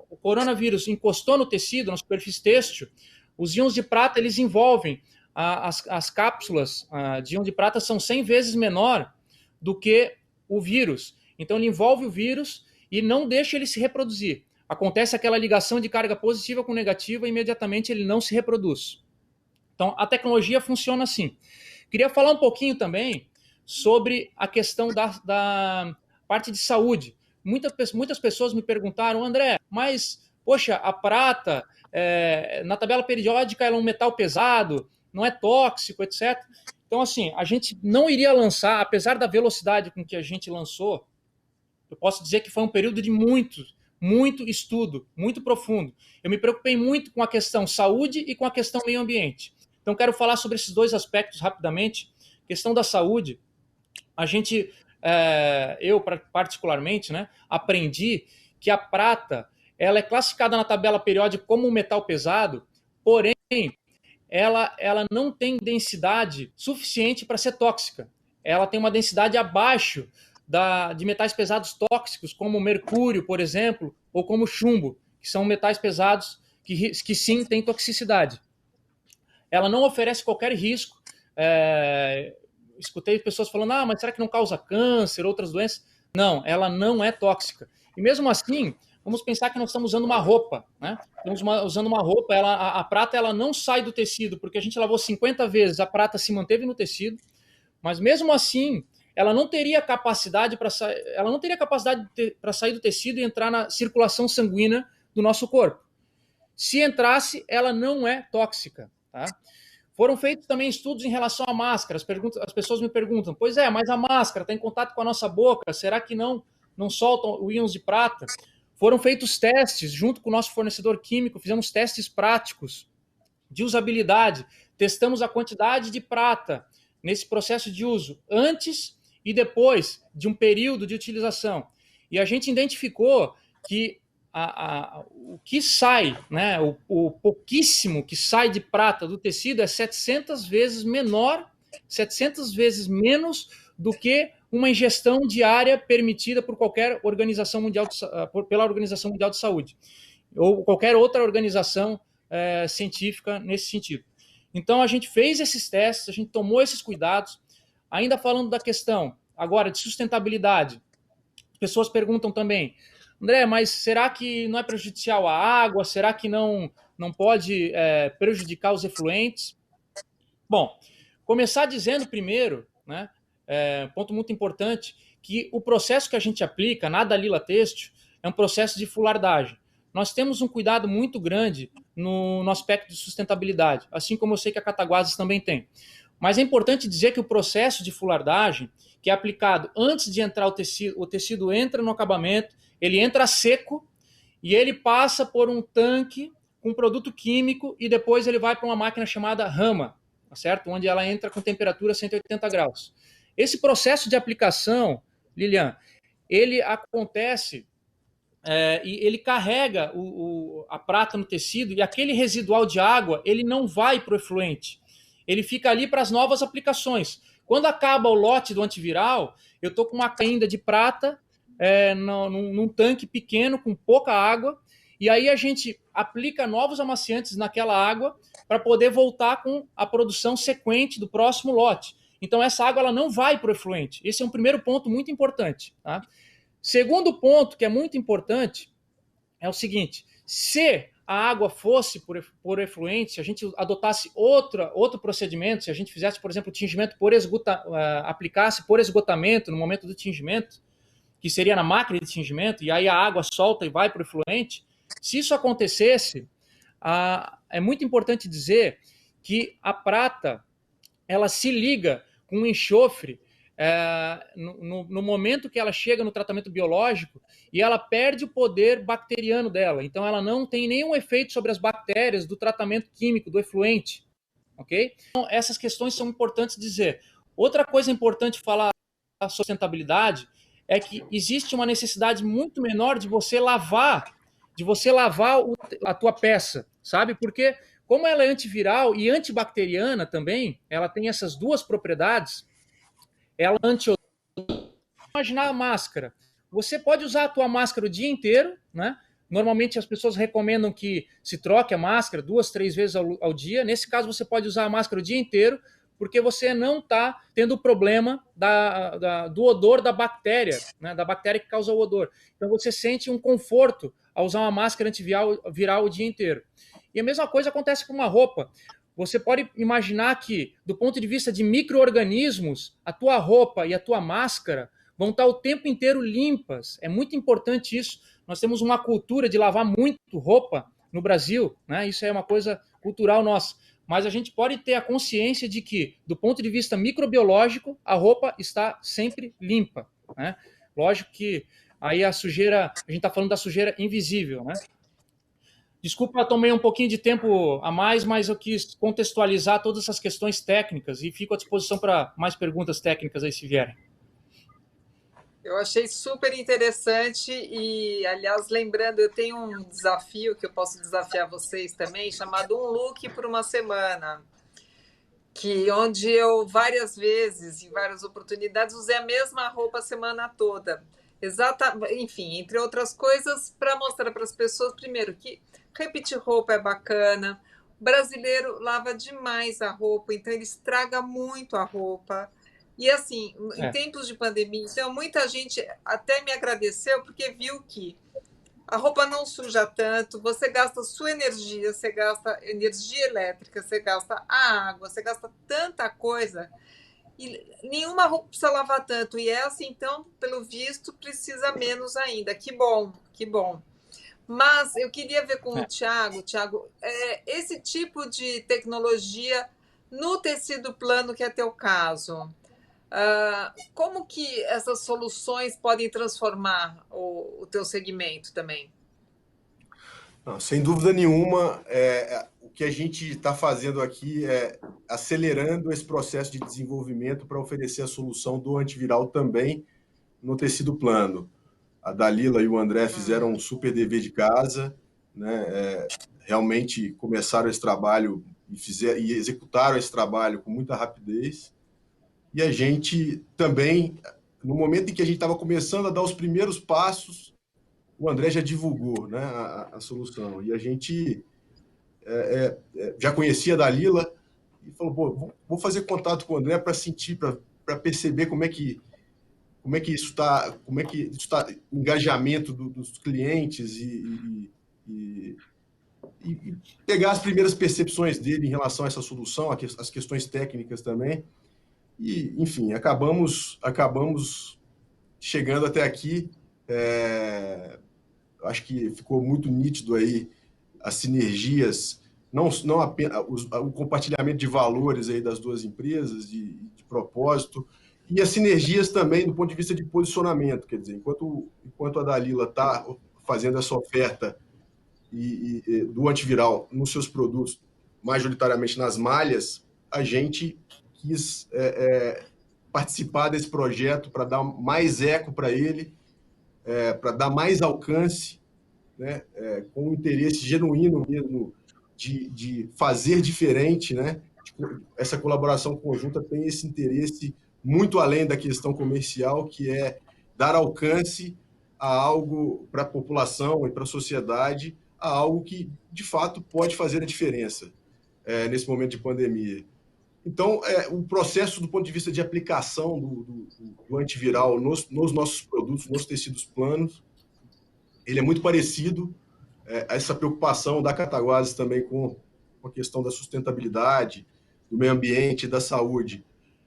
o coronavírus encostou no tecido, na superfície têxtil, os íons de prata eles envolvem as cápsulas de íon de prata são 100 vezes menor do que o vírus. Então ele envolve o vírus e não deixa ele se reproduzir. Acontece aquela ligação de carga positiva com negativa e imediatamente ele não se reproduz. Então a tecnologia funciona assim. Queria falar um pouquinho também sobre a questão da parte de saúde. Muitas pessoas me perguntaram, André, mas, poxa, a prata, na tabela periódica, ela é um metal pesado, não é tóxico, etc. Então, assim, a gente não iria lançar, apesar da velocidade com que a gente lançou, eu posso dizer que foi um período de muito estudo, muito profundo. Eu me preocupei muito com a questão saúde e com a questão meio ambiente. Então, quero falar sobre esses 2 aspectos rapidamente. Questão da saúde, a gente, eu particularmente, né, aprendi que a prata ela é classificada na tabela periódica como um metal pesado, porém, ela não tem densidade suficiente para ser tóxica. Ela tem uma densidade abaixo de metais pesados tóxicos, como mercúrio, por exemplo, ou como chumbo, que são metais pesados que sim têm toxicidade. Ela não oferece qualquer risco. Escutei pessoas falando, mas será que não causa câncer, outras doenças? Não, ela não é tóxica. E mesmo assim, vamos pensar que nós estamos usando uma roupa, né? Estamos usando uma roupa, a prata ela não sai do tecido, porque a gente lavou 50 vezes, a prata se manteve no tecido, mas mesmo assim, ela não teria capacidade para sair do tecido e entrar na circulação sanguínea do nosso corpo. Se entrasse, ela não é tóxica, tá? Foram feitos também estudos em relação à máscara. As pessoas me perguntam, pois mas a máscara está em contato com a nossa boca, será que não soltam os íons de prata? Foram feitos testes junto com o nosso fornecedor químico, fizemos testes práticos de usabilidade, testamos a quantidade de prata nesse processo de uso, antes e depois de um período de utilização. E a gente identificou que o que sai, né, o pouquíssimo que sai de prata do tecido é 700 vezes menor, 700 vezes menos do que uma ingestão diária permitida por qualquer organização mundial pela Organização Mundial de Saúde ou qualquer outra organização científica nesse sentido. Então a gente fez esses testes, a gente tomou esses cuidados. Ainda falando da questão agora de sustentabilidade, pessoas perguntam também, André, mas será que não é prejudicial à água? Será que não pode prejudicar os efluentes? Bom, começar dizendo primeiro, né, ponto muito importante, que o processo que a gente aplica na Dalila Têxtil é um processo de fulardagem. Nós temos um cuidado muito grande no aspecto de sustentabilidade, assim como eu sei que a Cataguases também tem. Mas é importante dizer que o processo de fulardagem, que é aplicado antes de entrar o tecido entra no acabamento, ele entra seco e ele passa por um tanque com produto químico e depois ele vai para uma máquina chamada Rama, tá certo? Onde ela entra com temperatura 180 graus. Esse processo de aplicação, Lilian, ele acontece e ele carrega a prata no tecido e aquele residual de água, ele não vai para o efluente. Ele fica ali para as novas aplicações. Quando acaba o lote do antiviral, eu estou com uma cainda de prata num tanque pequeno, com pouca água, e aí a gente aplica novos amaciantes naquela água para poder voltar com a produção sequente do próximo lote. Então, essa água ela não vai para o efluente. Esse é um primeiro ponto muito importante. Tá? Segundo ponto, que é muito importante, é o seguinte: se a água fosse por efluente, se a gente adotasse outro procedimento, se a gente fizesse, por exemplo, o tingimento aplicasse por esgotamento no momento do tingimento, que seria na máquina de tingimento, e aí a água solta e vai para o efluente, se isso acontecesse, é muito importante dizer que a prata ela se liga com o enxofre no momento que ela chega no tratamento biológico e ela perde o poder bacteriano dela. Então, ela não tem nenhum efeito sobre as bactérias do tratamento químico, do efluente. Ok? Então, essas questões são importantes dizer. Outra coisa importante falar da sustentabilidade é que existe uma necessidade muito menor de você lavar a tua peça, sabe? Porque como ela é antiviral e antibacteriana também, ela tem essas duas propriedades. Ela imaginar a máscara. Você pode usar a tua máscara o dia inteiro, né? Normalmente as pessoas recomendam que se troque a máscara 2, 3 vezes ao dia. Nesse caso, você pode usar a máscara o dia inteiro, porque você não está tendo o problema do odor da bactéria, né? Da bactéria que causa o odor. Então você sente um conforto ao usar uma máscara antiviral o dia inteiro. E a mesma coisa acontece com uma roupa. Você pode imaginar que, do ponto de vista de micro-organismos, a tua roupa e a tua máscara vão estar o tempo inteiro limpas. É muito importante isso. Nós temos uma cultura de lavar muito roupa no Brasil, né? Isso é uma coisa cultural nossa. Mas a gente pode ter a consciência de que, do ponto de vista microbiológico, a roupa está sempre limpa, né? Lógico que aí a sujeira, a gente está falando da sujeira invisível, né? Desculpa, tomei um pouquinho de tempo a mais, mas eu quis contextualizar todas essas questões técnicas e fico à disposição para mais perguntas técnicas aí se vierem. Eu achei super interessante e, aliás, lembrando, eu tenho um desafio que eu posso desafiar vocês também, chamado Um Look por uma Semana, onde eu várias vezes, em várias oportunidades, usei a mesma roupa a semana toda. Enfim, entre outras coisas, para mostrar para as pessoas, primeiro, que repetir roupa é bacana, o brasileiro lava demais a roupa, então ele estraga muito a roupa. E assim, em tempos de pandemia, então muita gente até me agradeceu porque viu que a roupa não suja tanto, você gasta sua energia, você gasta energia elétrica, você gasta a água, você gasta tanta coisa e nenhuma roupa precisa lavar tanto. E essa, então, pelo visto, precisa menos ainda. Que bom, que bom. Mas eu queria ver com o Thiago, esse tipo de tecnologia no tecido plano, que é teu caso. Como que essas soluções podem transformar o teu segmento também? Não, sem dúvida nenhuma, o que a gente está fazendo aqui é acelerando esse processo de desenvolvimento para oferecer a solução do antiviral também no tecido plano. A Dalila e o André fizeram um super dever de casa, né? Realmente começaram esse trabalho e executaram esse trabalho com muita rapidez. E a gente também, no momento em que a gente estava começando a dar os primeiros passos, o André já divulgou, né, a solução. E a gente já conhecia a Dalila e falou, pô, vou fazer contato com o André para sentir, para perceber como é que isso está, engajamento dos clientes e pegar as primeiras percepções dele em relação a essa solução, as questões técnicas também. E, enfim, acabamos chegando até aqui. Acho que ficou muito nítido aí as sinergias, não apenas o compartilhamento de valores aí das duas empresas, de propósito, e as sinergias também do ponto de vista de posicionamento. Quer dizer, enquanto a Dalila está fazendo essa oferta do antiviral nos seus produtos, majoritariamente nas malhas, a gente quis participar desse projeto para dar mais eco para ele, para dar mais alcance, né, com um interesse genuíno mesmo de fazer diferente, né? Essa colaboração conjunta tem esse interesse muito além da questão comercial, que é dar alcance a algo para a população e para a sociedade, a algo que, de fato, pode fazer a diferença nesse momento de pandemia. Então, o processo do ponto de vista de aplicação do antiviral nos nossos produtos, nos tecidos planos, ele é muito parecido a essa preocupação da Cataguases também com a questão da sustentabilidade, do meio ambiente e da saúde.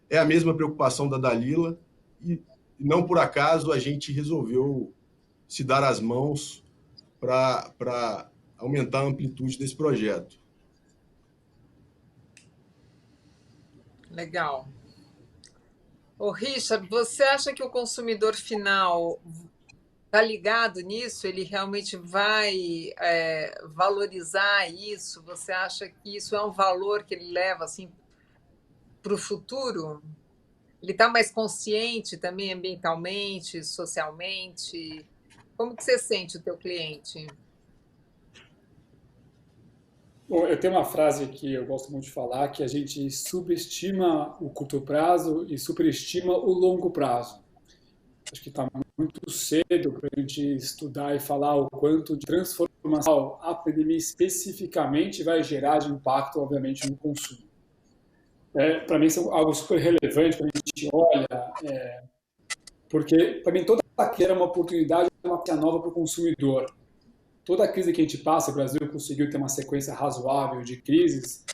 É a mesma preocupação da Dalila e não por acaso a gente resolveu se dar as mãos para aumentar a amplitude desse projeto. Legal. Ô, Richard, você acha que o consumidor final está ligado nisso? Ele realmente vai valorizar isso? Você acha que isso é um valor que ele leva assim, para o futuro? Ele está mais consciente também ambientalmente, socialmente? Como que você sente o teu cliente? Bom, eu tenho uma frase que eu gosto muito de falar, que a gente subestima o curto prazo e superestima o longo prazo. Acho que está muito cedo para a gente estudar e falar o quanto de transformação a pandemia especificamente vai gerar de impacto, obviamente, no consumo. Para mim, isso é algo super relevante quando a gente olha, porque, para mim, toda aqui era uma oportunidade, uma coisa nova para o consumidor. Toda a crise que a gente passa, o Brasil conseguiu ter uma sequência razoável de crises,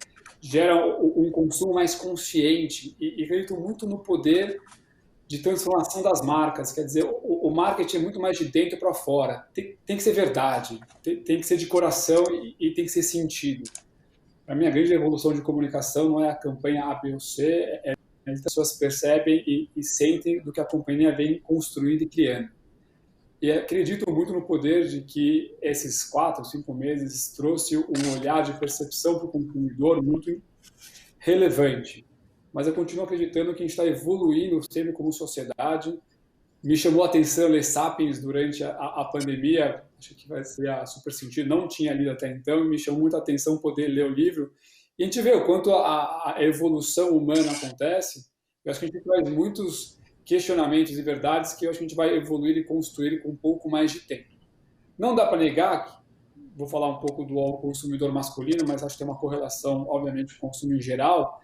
gera um consumo mais consciente e acredito muito no poder de transformação das marcas. Quer dizer, o marketing é muito mais de dentro para fora. Tem que ser verdade, tem que ser de coração e tem que ser sentido. Para mim, a grande revolução de comunicação não é a campanha A, B ou C, as pessoas percebem e sentem do que a companhia vem construindo e criando. E acredito muito no poder de que esses 4, 5 meses trouxe um olhar de percepção para o consumidor muito relevante. Mas eu continuo acreditando que a gente está evoluindo sempre como sociedade. Me chamou a atenção ler Sapiens durante a pandemia, acho que vai ser a super sentido, não tinha lido até então, me chamou muito a atenção poder ler o livro. E a gente vê o quanto a evolução humana acontece. Eu acho que a gente traz muitos questionamentos e verdades que eu acho que a gente vai evoluir e construir com um pouco mais de tempo. Não dá para negar, vou falar um pouco do consumidor masculino, mas acho que tem uma correlação, obviamente, com o consumo em geral.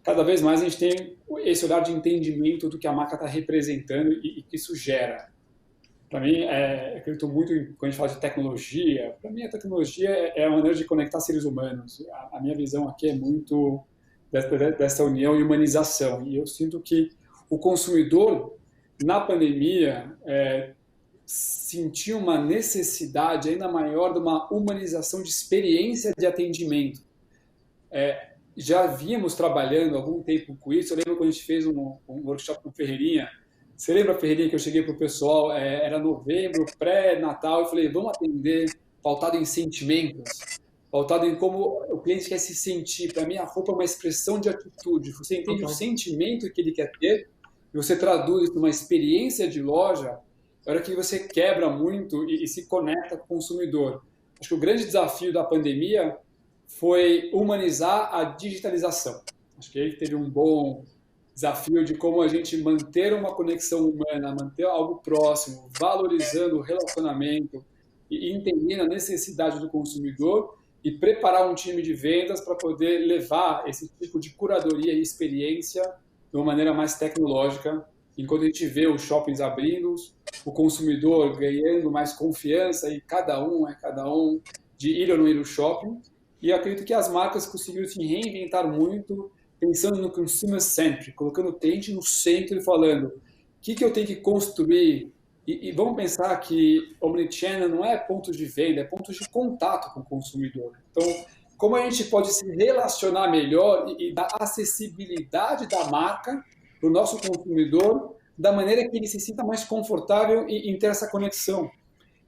Cada vez mais a gente tem esse olhar de entendimento do que a marca está representando e que isso gera. Para mim, acredito muito quando a gente fala de tecnologia. Para mim, a tecnologia é a maneira de conectar seres humanos. A minha visão aqui é muito dessa união e humanização. E eu sinto que o consumidor, na pandemia, sentiu uma necessidade ainda maior de uma humanização de experiência de atendimento. Já vínhamos trabalhando há algum tempo com isso. Eu lembro quando a gente fez um workshop com Ferreirinha. Você lembra, Ferreirinha, que eu cheguei para o pessoal, era novembro, pré-natal, eu falei, vamos atender pautado em sentimentos, pautado em como o cliente quer se sentir. Para mim, a roupa é uma expressão de atitude. Você entende o sentimento que ele quer ter, e você traduz isso numa experiência de loja, é hora que você quebra muito e se conecta com o consumidor. Acho que o grande desafio da pandemia foi humanizar a digitalização. Acho que ele teve um bom desafio de como a gente manter uma conexão humana, manter algo próximo, valorizando o relacionamento e entendendo a necessidade do consumidor e preparar um time de vendas para poder levar esse tipo de curadoria e experiência de uma maneira mais tecnológica, enquanto a gente vê os shoppings abrindo, o consumidor ganhando mais confiança e cada um de ir ou não ir no shopping. E eu acredito que as marcas conseguiram se reinventar muito, pensando no consumer centric, colocando o cliente no centro e falando o que eu tenho que construir. E vamos pensar que omnichannel não é pontos de venda, é pontos de contato com o consumidor. Então, como a gente pode se relacionar melhor e dar acessibilidade da marca para o nosso consumidor, da maneira que ele se sinta mais confortável em ter essa conexão.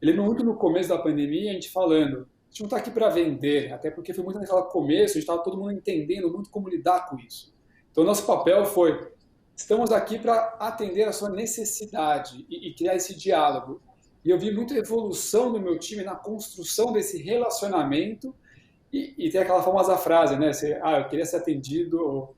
Eu lembro muito no começo da pandemia, a gente falando, a gente não está aqui para vender, até porque foi muito naquele começo, a gente estava todo mundo entendendo muito como lidar com isso. Então, nosso papel foi, estamos aqui para atender a sua necessidade e criar esse diálogo. E eu vi muita evolução no meu time na construção desse relacionamento e tem aquela famosa frase, né? Eu queria ser atendido,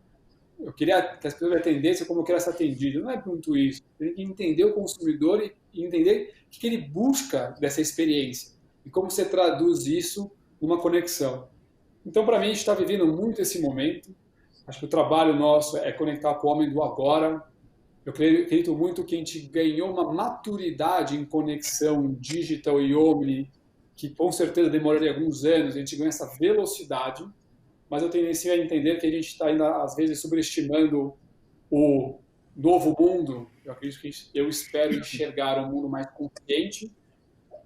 eu queria que as pessoas me atendessem como eu queria ser atendido. Não é muito isso. Tem que entender o consumidor e entender o que ele busca dessa experiência e como você traduz isso numa conexão. Então, para mim, a gente está vivendo muito esse momento. Acho que o trabalho nosso é conectar com o homem do agora. Eu acredito muito que a gente ganhou uma maturidade em conexão digital e omni, que com certeza demoraria alguns anos, a gente ganha essa velocidade, mas eu tendência a entender que a gente está ainda, às vezes, subestimando o novo mundo. Eu acredito que eu espero enxergar um mundo mais consciente.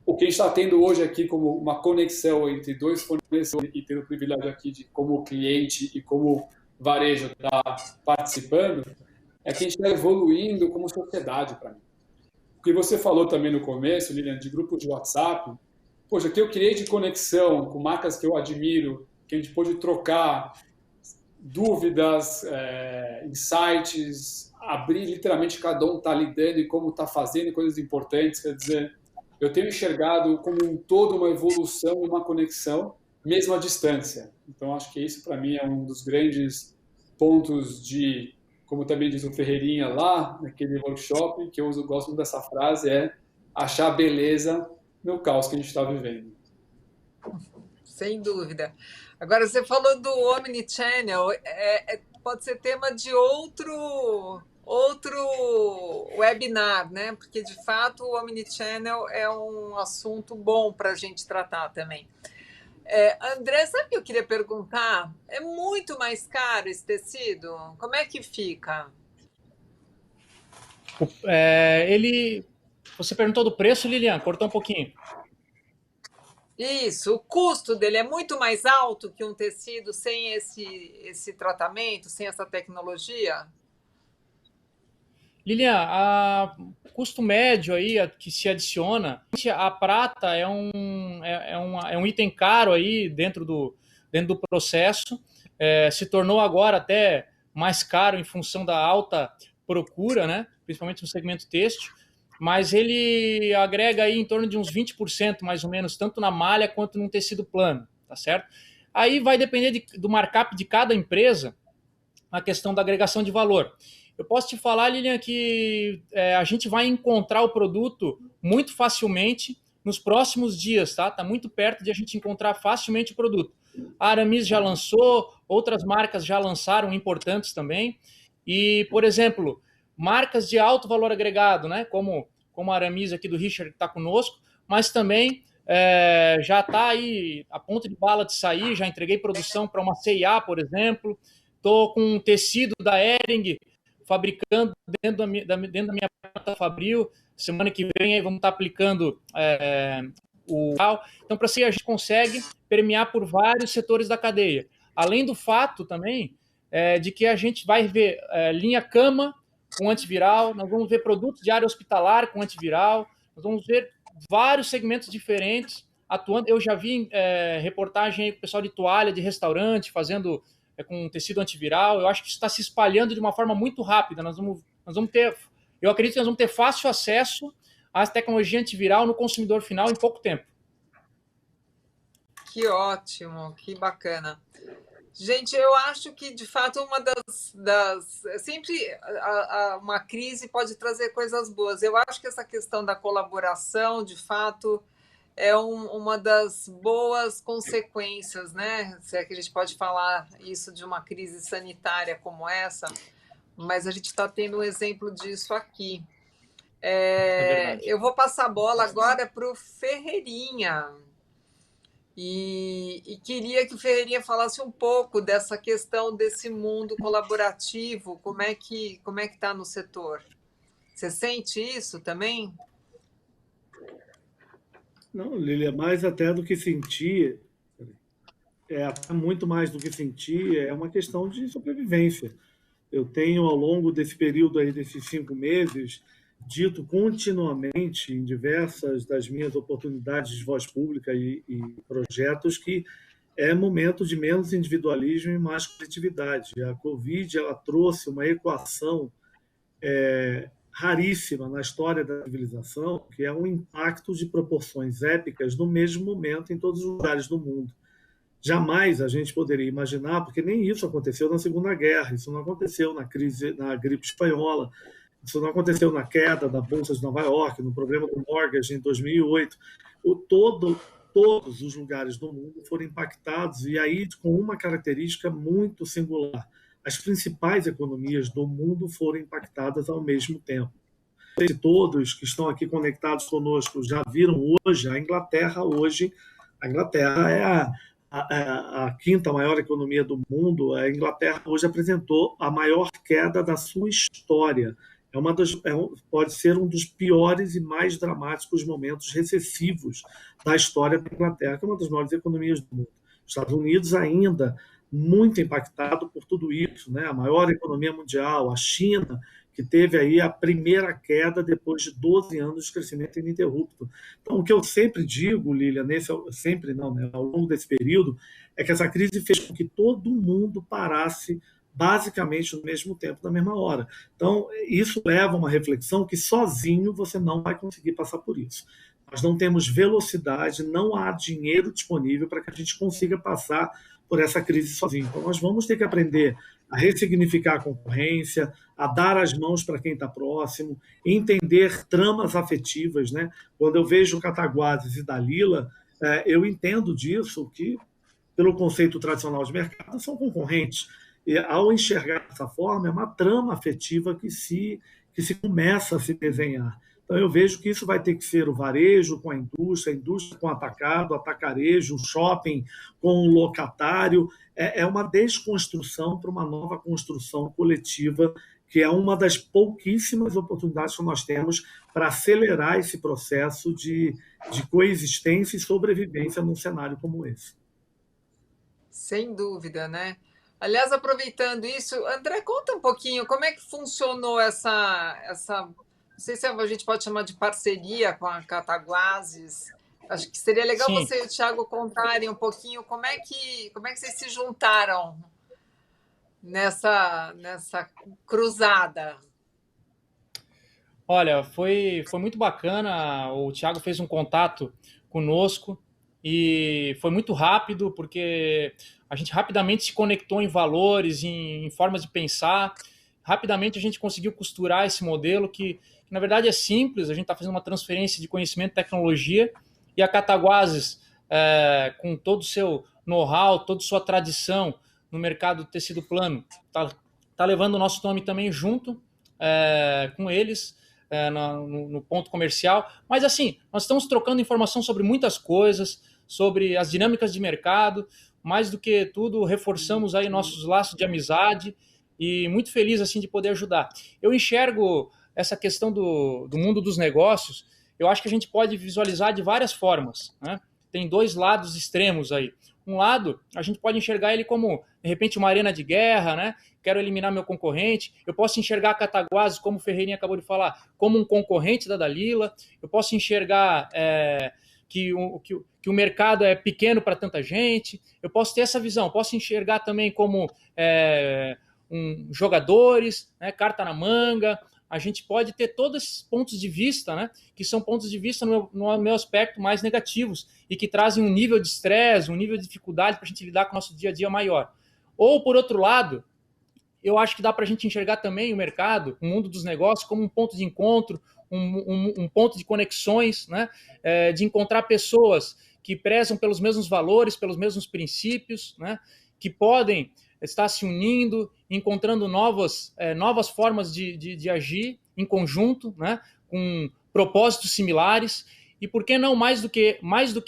O que a gente está tendo hoje aqui como uma conexão entre dois fornecedores e ter o privilégio aqui de, como cliente e como varejo, estar participando, é que a gente está evoluindo como sociedade para mim. O que você falou também no começo, Lilian, de grupos de WhatsApp, poxa, que eu criei de conexão com marcas que eu admiro, que a gente pôde trocar dúvidas, insights, abrir literalmente cada um está lidando e como está fazendo coisas importantes, quer dizer, eu tenho enxergado como um todo uma evolução, uma conexão, mesmo à distância. Então, acho que isso para mim é um dos grandes pontos de, como também diz o Ferreirinha lá, naquele workshop, que eu gosto muito dessa frase, é achar beleza no caos que a gente está vivendo. Sem dúvida. Agora, você falou do Omnichannel, pode ser tema de outro webinar, né? Porque, de fato, o Omnichannel é um assunto bom para a gente tratar também. André, sabe o que eu queria perguntar? É muito mais caro esse tecido? Como é que fica? Você perguntou do preço, Lilian? Cortou um pouquinho. Isso, o custo dele é muito mais alto que um tecido sem esse tratamento, sem essa tecnologia? Lilian, o custo médio aí que se adiciona, a prata é um item caro aí dentro do processo, se tornou agora até mais caro em função da alta procura, né? Principalmente no segmento têxtil, mas ele agrega aí em torno de uns 20% mais ou menos, tanto na malha quanto num tecido plano, tá certo? Aí vai depender do markup de cada empresa, a questão da agregação de valor. Eu posso te falar, Lilian, que a gente vai encontrar o produto muito facilmente nos próximos dias, tá? Está muito perto de a gente encontrar facilmente o produto. A Aramis já lançou, outras marcas já lançaram, importantes também. E, por exemplo, marcas de alto valor agregado, né? Como a Aramis aqui do Richard, que está conosco, mas também já está aí a ponta de bala de sair, já entreguei produção para uma C&A, por exemplo. Estou com um tecido da Hering fabricando dentro da minha planta Fabril. Semana que vem aí vamos estar aplicando o... Então, para assim, a gente consegue permear por vários setores da cadeia. Além do fato também de que a gente vai ver linha cama com antiviral, nós vamos ver produtos de área hospitalar com antiviral, nós vamos ver vários segmentos diferentes atuando. Eu já vi reportagem aí com o pessoal de toalha de restaurante fazendo com tecido antiviral. Eu acho que isso está se espalhando de uma forma muito rápida. Nós vamos ter, eu acredito que nós vamos ter fácil acesso à tecnologia antiviral no consumidor final em pouco tempo. Que ótimo, que bacana. Gente, eu acho que, de fato, uma sempre uma crise pode trazer coisas boas. Eu acho que essa questão da colaboração, de fato, é uma das boas consequências, né? Se é que a gente pode falar isso de uma crise sanitária como essa, mas a gente está tendo um exemplo disso aqui. Eu vou passar a bola agora para o Ferreirinha. E queria que o Ferreirinha falasse um pouco dessa questão desse mundo colaborativo, como é que está no setor? Você sente isso também? Não, Lília, mais até do que sentir, muito mais do que sentir, é uma questão de sobrevivência. Eu tenho, ao longo desse período aí, desses 5 meses, dito continuamente em diversas das minhas oportunidades de voz pública e projetos que é momento de menos individualismo e mais coletividade. A Covid ela trouxe uma equação raríssima na história da civilização, que é um impacto de proporções épicas no mesmo momento em todos os lugares do mundo. Jamais a gente poderia imaginar, porque nem isso aconteceu na Segunda Guerra, isso não aconteceu na gripe espanhola, isso não aconteceu na queda da Bolsa de Nova York, no problema do mortgage em 2008. Todos os lugares do mundo foram impactados, e aí com uma característica muito singular. As principais economias do mundo foram impactadas ao mesmo tempo. Todos que estão aqui conectados conosco já viram hoje, a Inglaterra é a quinta maior economia do mundo. A Inglaterra hoje apresentou a maior queda da sua história. Pode ser um dos piores e mais dramáticos momentos recessivos da história da Inglaterra, que é uma das maiores economias do mundo. Os Estados Unidos ainda muito impactado por tudo isso, né? A maior economia mundial, a China, que teve aí a primeira queda depois de 12 anos de crescimento ininterrupto. Então, o que eu sempre digo, Lilian, sempre não, né, ao longo desse período, é que essa crise fez com que todo mundo parasse basicamente no mesmo tempo, na mesma hora. Então, isso leva a uma reflexão que sozinho você não vai conseguir passar por isso. Nós não temos velocidade, não há dinheiro disponível para que a gente consiga passar por essa crise sozinho. Então, nós vamos ter que aprender a ressignificar a concorrência, a dar as mãos para quem está próximo, entender tramas afetivas, né? Quando eu vejo Cataguases e Dalila, eu entendo disso, que, pelo conceito tradicional de mercado, são concorrentes. E, ao enxergar dessa forma, é uma trama afetiva que se começa a se desenhar. Então, eu vejo que isso vai ter que ser o varejo com a indústria com o atacado, atacarejo, o shopping com o locatário. É uma desconstrução para uma nova construção coletiva, que é uma das pouquíssimas oportunidades que nós temos para acelerar esse processo de coexistência e sobrevivência num cenário como esse. Sem dúvida, né? Aliás, aproveitando isso, André, conta um pouquinho como é que funcionou essa não sei se a gente pode chamar de parceria com a Cataguases. Acho que seria legal Sim. você e o Thiago contarem um pouquinho como é que vocês se juntaram nessa cruzada. Olha, foi muito bacana. O Thiago fez um contato conosco e foi muito rápido, porque a gente rapidamente se conectou em valores, em formas de pensar. Rapidamente a gente conseguiu costurar esse modelo que na verdade é simples. A gente está fazendo uma transferência de conhecimento e tecnologia, e a Cataguases, com todo o seu know-how, toda a sua tradição no mercado do tecido plano, tá levando o nosso nome também junto com eles, no ponto comercial. Mas assim, nós estamos trocando informação sobre muitas coisas, sobre as dinâmicas de mercado. Mais do que tudo, reforçamos aí nossos laços de amizade, e muito feliz assim de poder ajudar. Eu enxergo essa questão do mundo dos negócios, eu acho que a gente pode visualizar de várias formas, né? Tem dois lados extremos aí. Um lado, a gente pode enxergar ele como, de repente, uma arena de guerra, né? Quero eliminar meu concorrente. Eu posso enxergar a Cataguases, como o Ferreirinha acabou de falar, como um concorrente da Dalila. Eu posso enxergar que o mercado é pequeno para tanta gente. Eu posso ter essa visão. Eu posso enxergar também como jogadores, né? Carta na manga. A gente pode ter todos esses pontos de vista, né, que são pontos de vista no meu aspecto mais negativos e que trazem um nível de estresse, um nível de dificuldade para a gente lidar com o nosso dia a dia maior. Ou, por outro lado, eu acho que dá para a gente enxergar também o mercado, o mundo dos negócios, como um ponto de encontro, um ponto de conexões, né, de encontrar pessoas que prezam pelos mesmos valores, pelos mesmos princípios, né, que podem estar se unindo, encontrando novas formas de agir em conjunto, né, com propósitos similares. E por que não, mais do que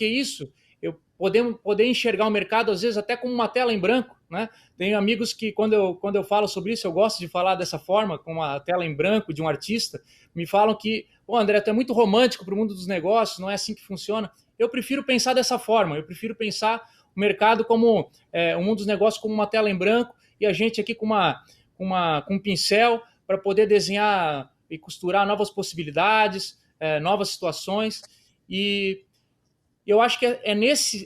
isso, eu poder enxergar o mercado, às vezes, até como uma tela em branco, né? Tenho amigos que, quando eu falo sobre isso, eu gosto de falar dessa forma, com uma tela em branco de um artista, me falam que, André, tu é muito romântico para o mundo dos negócios, não é assim que funciona. Eu prefiro pensar dessa forma, eu prefiro pensar o mercado como o mundo dos negócios como uma tela em branco, e a gente aqui com um pincel para poder desenhar e costurar novas possibilidades, novas situações. E eu acho que é nesse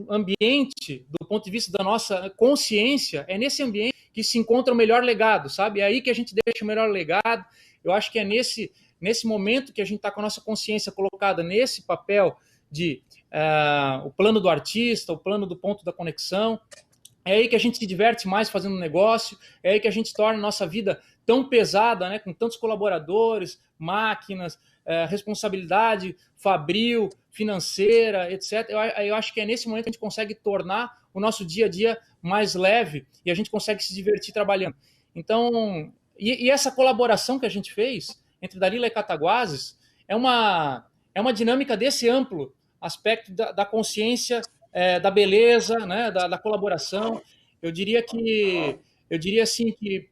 ambiente, do ponto de vista da nossa consciência, é nesse ambiente que se encontra o melhor legado, sabe? É aí que a gente deixa o melhor legado. Eu acho que é nesse momento que a gente está com a nossa consciência colocada nesse papel de o plano do artista, o plano do ponto da conexão. É aí que a gente se diverte mais fazendo negócio, é aí que a gente torna a nossa vida tão pesada, né, com tantos colaboradores, máquinas, responsabilidade fabril, financeira, etc. Eu acho que é nesse momento que a gente consegue tornar o nosso dia a dia mais leve e a gente consegue se divertir trabalhando. Então, e essa colaboração que a gente fez entre Dalila e Cataguases é uma dinâmica desse amplo aspecto da consciência, da beleza, né, da colaboração. Eu diria assim que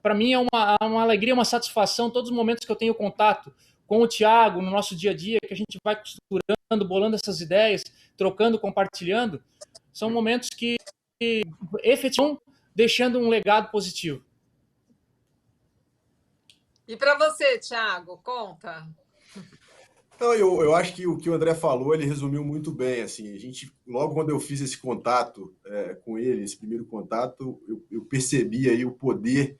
para mim é uma alegria, uma satisfação todos os momentos que eu tenho contato com o Thiago no nosso dia a dia, que a gente vai costurando, bolando essas ideias, trocando, compartilhando. São momentos que efetivamente estão deixando um legado positivo. E para você, Thiago, conta. Então, eu acho que o que o André falou, ele resumiu muito bem. Assim, logo quando eu fiz esse contato com ele, esse primeiro contato, eu percebi aí o poder.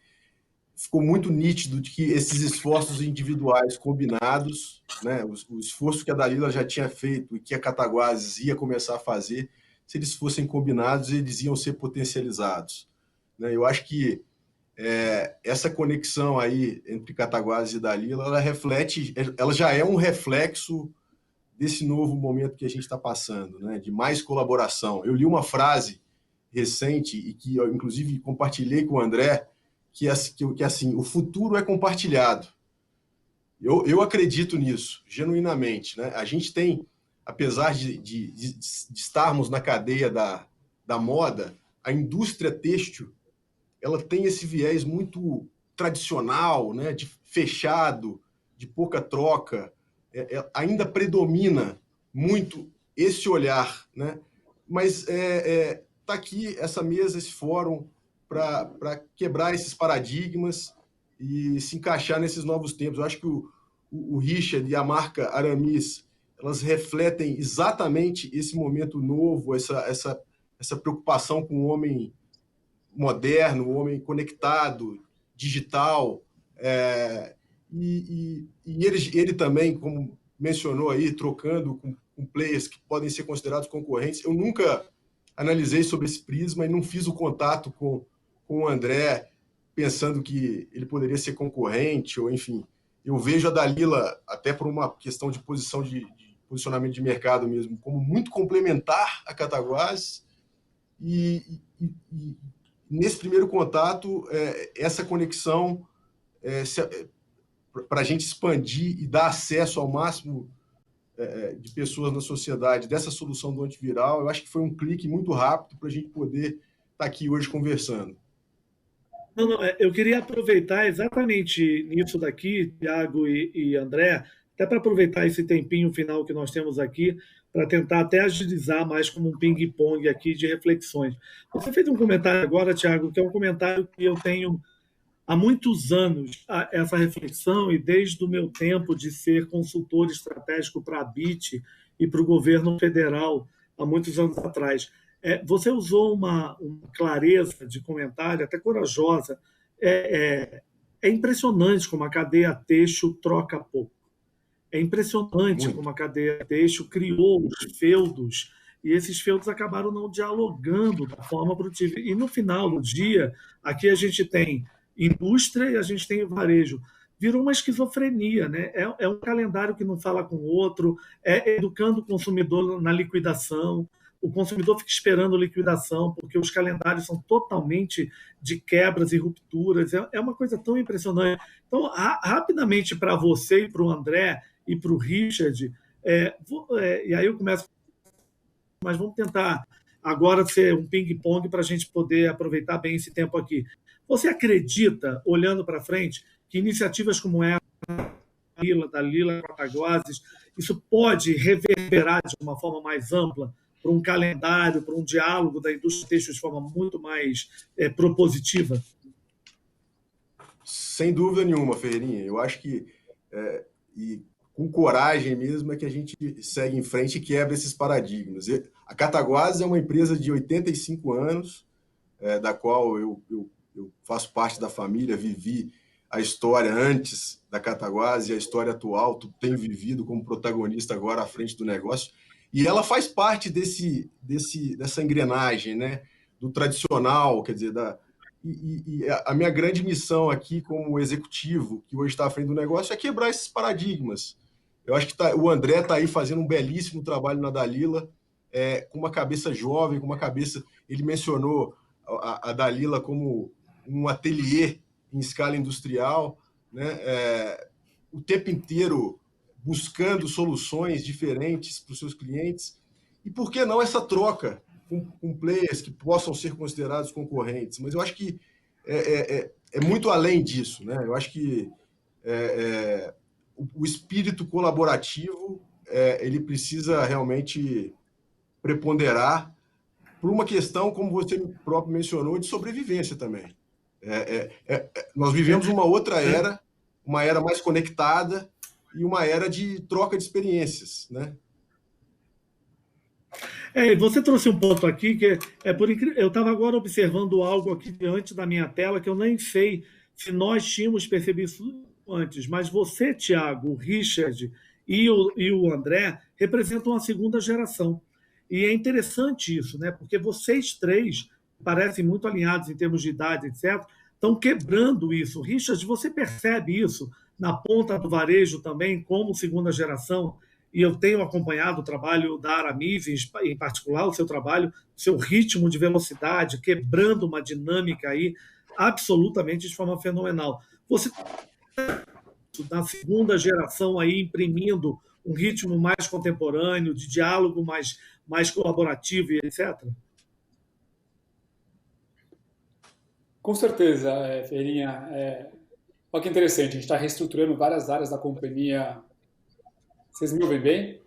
Ficou muito nítido de que esses esforços individuais combinados, né, o esforço que a Dalila já tinha feito e que a Cataguases ia começar a fazer, se eles fossem combinados, eles iam ser potencializados. Né? Eu acho que essa conexão aí entre Cataguases e Dalila, ela já é um reflexo desse novo momento que a gente está passando, né, de mais colaboração. Eu li uma frase recente e que eu, inclusive, compartilhei com o André, que assim, o futuro é compartilhado. Eu acredito nisso, genuinamente. Né? A gente tem, apesar de estarmos na cadeia da moda, a indústria têxtil, ela tem esse viés muito tradicional, né? De fechado, de pouca troca. Ainda predomina muito esse olhar. Né? Mas está aqui essa mesa, esse fórum, para quebrar esses paradigmas e se encaixar nesses novos tempos. Eu acho que o Richard e a marca Aramis, elas refletem exatamente esse momento novo, essa preocupação com o homem moderno, o homem conectado, digital. E ele também, como mencionou aí, trocando com players que podem ser considerados concorrentes. Eu nunca analisei sobre esse prisma e não fiz o contato com o André, pensando que ele poderia ser concorrente, ou enfim. Eu vejo a Dalila, até por uma questão de posicionamento de mercado mesmo, como muito complementar a Cataguases, e nesse primeiro contato, essa conexão, para a gente expandir e dar acesso ao máximo de pessoas na sociedade dessa solução do antiviral, eu acho que foi um clique muito rápido para a gente poder estar aqui hoje conversando. Não, eu queria aproveitar exatamente nisso daqui, Thiago e André, até para aproveitar esse tempinho final que nós temos aqui, para tentar até agilizar mais como um ping-pong aqui de reflexões. Você fez um comentário agora, Thiago, que é um comentário que eu tenho há muitos anos, essa reflexão, e desde o meu tempo de ser consultor estratégico para a BIT e para o governo federal, há muitos anos atrás. Você usou uma clareza de comentário, até corajosa. É impressionante como a cadeia têxtil troca pouco. É impressionante Muito. como a cadeia têxtil criou os feudos, e esses feudos acabaram não dialogando da forma produtiva. E no final do dia, aqui a gente tem indústria e a gente tem varejo. Virou uma esquizofrenia, né? É um calendário que não fala com o outro, educando o consumidor na liquidação. O consumidor fica esperando liquidação, porque os calendários são totalmente de quebras e rupturas. É uma coisa tão impressionante. Então, rapidamente, para você e para o André e para o Richard, e aí eu começo, mas vamos tentar agora ser um ping-pong para a gente poder aproveitar bem esse tempo aqui. Você acredita, olhando para frente, que iniciativas como essa, da Lila Cataguases, isso pode reverberar de uma forma mais ampla para um calendário, para um diálogo da indústria têxtil de forma muito mais propositiva? Sem dúvida nenhuma, Ferreirinha. Eu acho que e com coragem mesmo é que a gente segue em frente e quebra esses paradigmas. A Cataguases é uma empresa de 85 anos, da qual eu faço parte da família, vivi a história antes da Cataguases e a história atual, tenho vivido como protagonista agora à frente do negócio, e ela faz parte dessa engrenagem, né, do tradicional, quer dizer, e a minha grande missão aqui como executivo, que hoje está à frente do negócio, é quebrar esses paradigmas. Eu acho que o André está aí fazendo um belíssimo trabalho na Dalila, com uma cabeça jovem, com uma cabeça... Ele mencionou a Dalila como um ateliê em escala industrial, né? O tempo inteiro buscando soluções diferentes para os seus clientes. E por que não essa troca com players que possam ser considerados concorrentes? Mas eu acho que é muito além disso, né? Eu acho que o espírito colaborativo ele precisa realmente preponderar por uma questão, como você próprio mencionou, de sobrevivência também. Nós vivemos uma outra era, uma era mais conectada e uma era de troca de experiências, né? Você trouxe um ponto aqui que eu estava agora observando algo aqui diante da minha tela que eu nem sei se nós tínhamos percebido isso antes, mas você, Thiago, o Richard e o André representam a segunda geração. E é interessante isso, né? Porque vocês três parecem muito alinhados em termos de idade, etc., estão quebrando isso. Richard, você percebe isso na ponta do varejo também, como segunda geração? E eu tenho acompanhado o trabalho da Aramis, em particular, o seu trabalho, o seu ritmo de velocidade, quebrando uma dinâmica aí absolutamente de forma fenomenal. Você na segunda geração aí imprimindo um ritmo mais contemporâneo, de diálogo mais colaborativo e etc.? Com certeza, Ferreirinha. Olha que interessante, a gente está reestruturando várias áreas da companhia. Vocês me ouvem bem?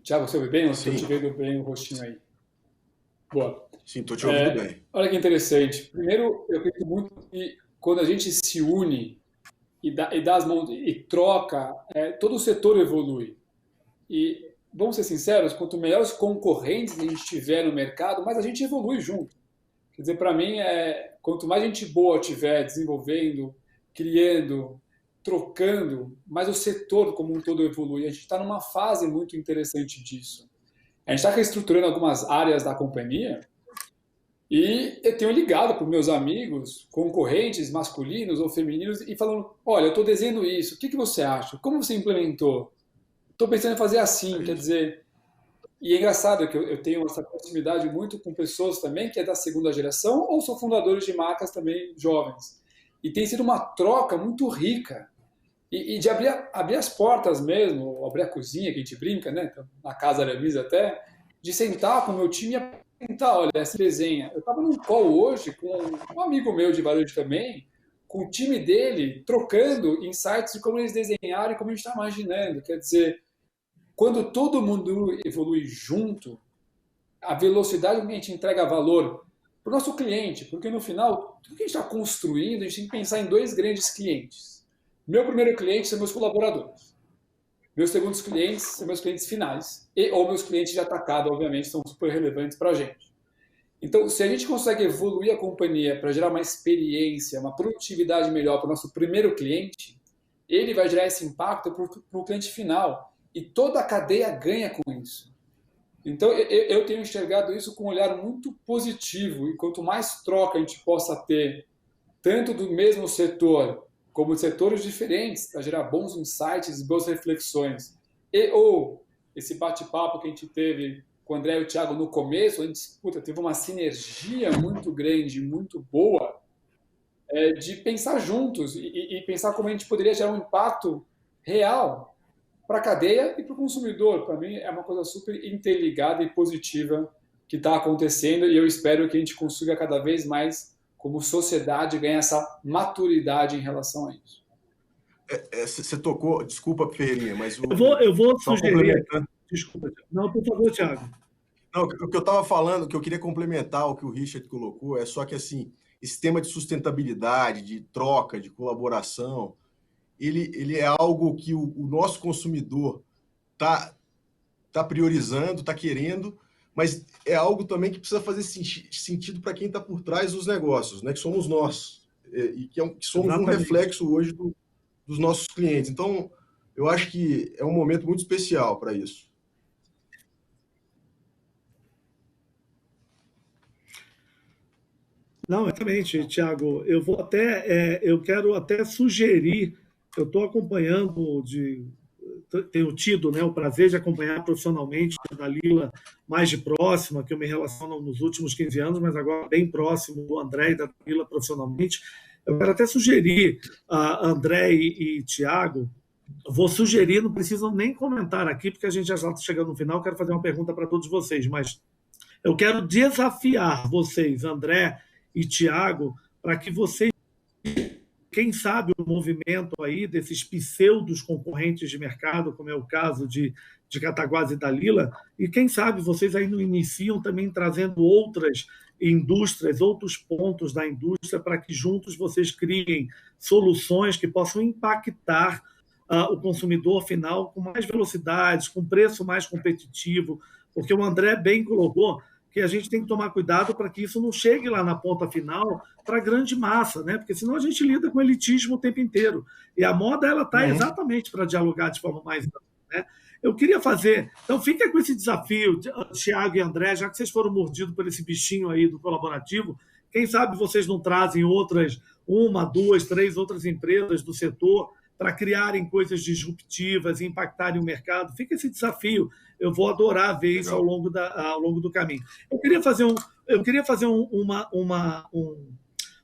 Thiago, você ouve bem? Ou estou te vendo bem o rostinho aí? Boa. Sim, estou te ouvindo bem. Olha que interessante. Primeiro, eu acredito muito que quando a gente se une e dá as mãos e troca, todo o setor evolui. E, vamos ser sinceros, quanto melhores concorrentes a gente tiver no mercado, mais a gente evolui junto. Quer dizer, para mim, quanto mais gente boa tiver desenvolvendo, criando, trocando, mais o setor como um todo evolui. A gente está numa fase muito interessante disso. A gente está reestruturando algumas áreas da companhia e eu tenho ligado para os meus amigos, concorrentes masculinos ou femininos e falando, olha, eu estou desenhando isso, o que você acha? Como você implementou? Estou pensando em fazer assim, quer dizer... E é engraçado que eu tenho essa proximidade muito com pessoas também que é da segunda geração ou são fundadores de marcas também jovens. E tem sido uma troca muito rica. E de abrir as portas mesmo, abrir a cozinha, que a gente brinca, né? Na casa Aramis até, de sentar com o meu time e apresentar, olha, essa desenha. Eu estava num call hoje com um amigo meu de varejo também, com o time dele, trocando insights de como eles desenharam e como a gente está imaginando. Quer dizer, quando todo mundo evolui junto, a velocidade com que a gente entrega valor para o nosso cliente, porque no final, tudo que a gente está construindo, a gente tem que pensar em dois grandes clientes. Meu primeiro cliente são meus colaboradores. Meus segundos clientes são meus clientes finais. Ou meus clientes de atacado, obviamente, são super relevantes para a gente. Então, se a gente consegue evoluir a companhia para gerar uma experiência, uma produtividade melhor para o nosso primeiro cliente, ele vai gerar esse impacto para o cliente final. E toda a cadeia ganha com isso. Então, eu tenho enxergado isso com um olhar muito positivo. E quanto mais troca a gente possa ter, tanto do mesmo setor, como de setores diferentes, para gerar bons insights e boas reflexões. Ou esse bate-papo que a gente teve com o André e o Thiago no começo, a gente teve uma sinergia muito grande, muito boa, de pensar juntos e pensar como a gente poderia gerar um impacto real para a cadeia e para o consumidor. Para mim, é uma coisa super interligada e positiva que está acontecendo e eu espero que a gente consiga cada vez mais, como sociedade, ganhar essa maturidade em relação a isso. Você tocou... Desculpa, Ferreirinha, mas... Eu vou sugerir... Desculpa. Não, por favor, Thiago. Não, o que eu estava falando, que eu queria complementar o que o Richard colocou, é só que, assim, esse tema de sustentabilidade, de troca, de colaboração, ele é algo que o nosso consumidor está priorizando, está querendo, mas é algo também que precisa fazer sentido para quem está por trás dos negócios, né? Que somos nós, e que somos Exatamente. um reflexo hoje dos nossos clientes. Então, eu acho que é um momento muito especial para isso. Não, exatamente, Thiago. Eu quero até sugerir, eu estou acompanhando, tenho tido, né, o prazer de acompanhar profissionalmente a Dalila mais de próxima, que eu me relaciono nos últimos 15 anos, mas agora bem próximo do André e da Dalila profissionalmente. Eu quero até sugerir a André e Thiago, vou sugerir, não precisam nem comentar aqui, porque a gente já está chegando no final, quero fazer uma pergunta para todos vocês, mas eu quero desafiar vocês, André e Thiago, para que vocês, quem sabe o movimento aí desses pseudos concorrentes de mercado, como é o caso de Cataguases e Dalila, e quem sabe vocês aí não iniciam também trazendo outras indústrias, outros pontos da indústria, para que juntos vocês criem soluções que possam impactar o consumidor final com mais velocidades, com preço mais competitivo, porque o André bem colocou que a gente tem que tomar cuidado para que isso não chegue lá na ponta final para a grande massa, né? Porque senão a gente lida com elitismo o tempo inteiro. E a moda ela está exatamente para dialogar de forma mais ampla, né? Eu queria fazer. Então, fica com esse desafio, Thiago e André, já que vocês foram mordidos por esse bichinho aí do colaborativo, quem sabe vocês não trazem outras, 1, 2, 3 outras empresas do setor para criarem coisas disruptivas e impactarem o mercado. Fica esse desafio. Eu vou adorar ver isso ao longo do caminho. Eu queria fazer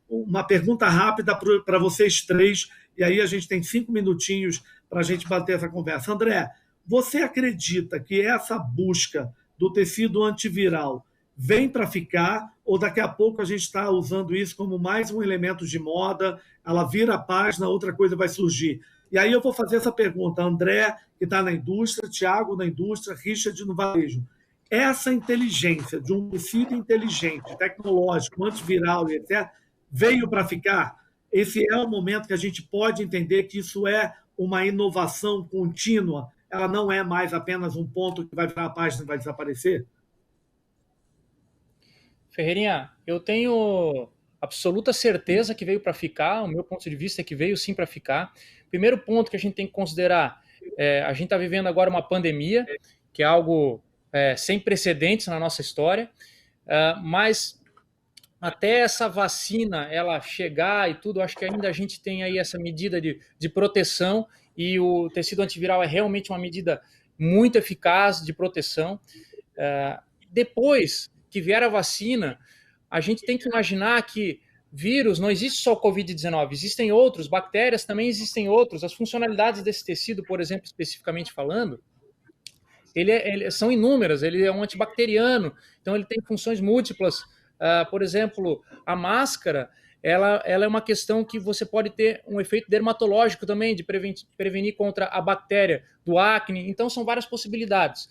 uma pergunta rápida para vocês três, e aí a gente tem 5 minutinhos para a gente bater essa conversa. André, você acredita que essa busca do tecido antiviral vem para ficar, ou daqui a pouco a gente está usando isso como mais um elemento de moda, ela vira a página, outra coisa vai surgir? E aí eu vou fazer essa pergunta, André, que está na indústria, Thiago na indústria, Richard no varejo. Essa inteligência de um tecido inteligente, tecnológico, antiviral e etc., veio para ficar? Esse é o momento que a gente pode entender que isso é uma inovação contínua, ela não é mais apenas um ponto que vai virar a página e vai desaparecer? Ferreirinha, eu tenho absoluta certeza que veio para ficar, o meu ponto de vista é que veio sim para ficar. Primeiro ponto que a gente tem que considerar, a gente está vivendo agora uma pandemia, que é algo sem precedentes na nossa história, mas até essa vacina ela chegar e tudo, acho que ainda a gente tem aí essa medida de proteção, e o tecido antiviral é realmente uma medida muito eficaz de proteção. Depois que vier a vacina, a gente tem que imaginar que vírus, não existe só o Covid-19, existem outros, bactérias também existem outros. As funcionalidades desse tecido, por exemplo, especificamente falando, são inúmeras, ele é um antibacteriano, então ele tem funções múltiplas. Por exemplo, a máscara, ela é uma questão que você pode ter um efeito dermatológico também, de prevenir contra a bactéria do acne, então são várias possibilidades.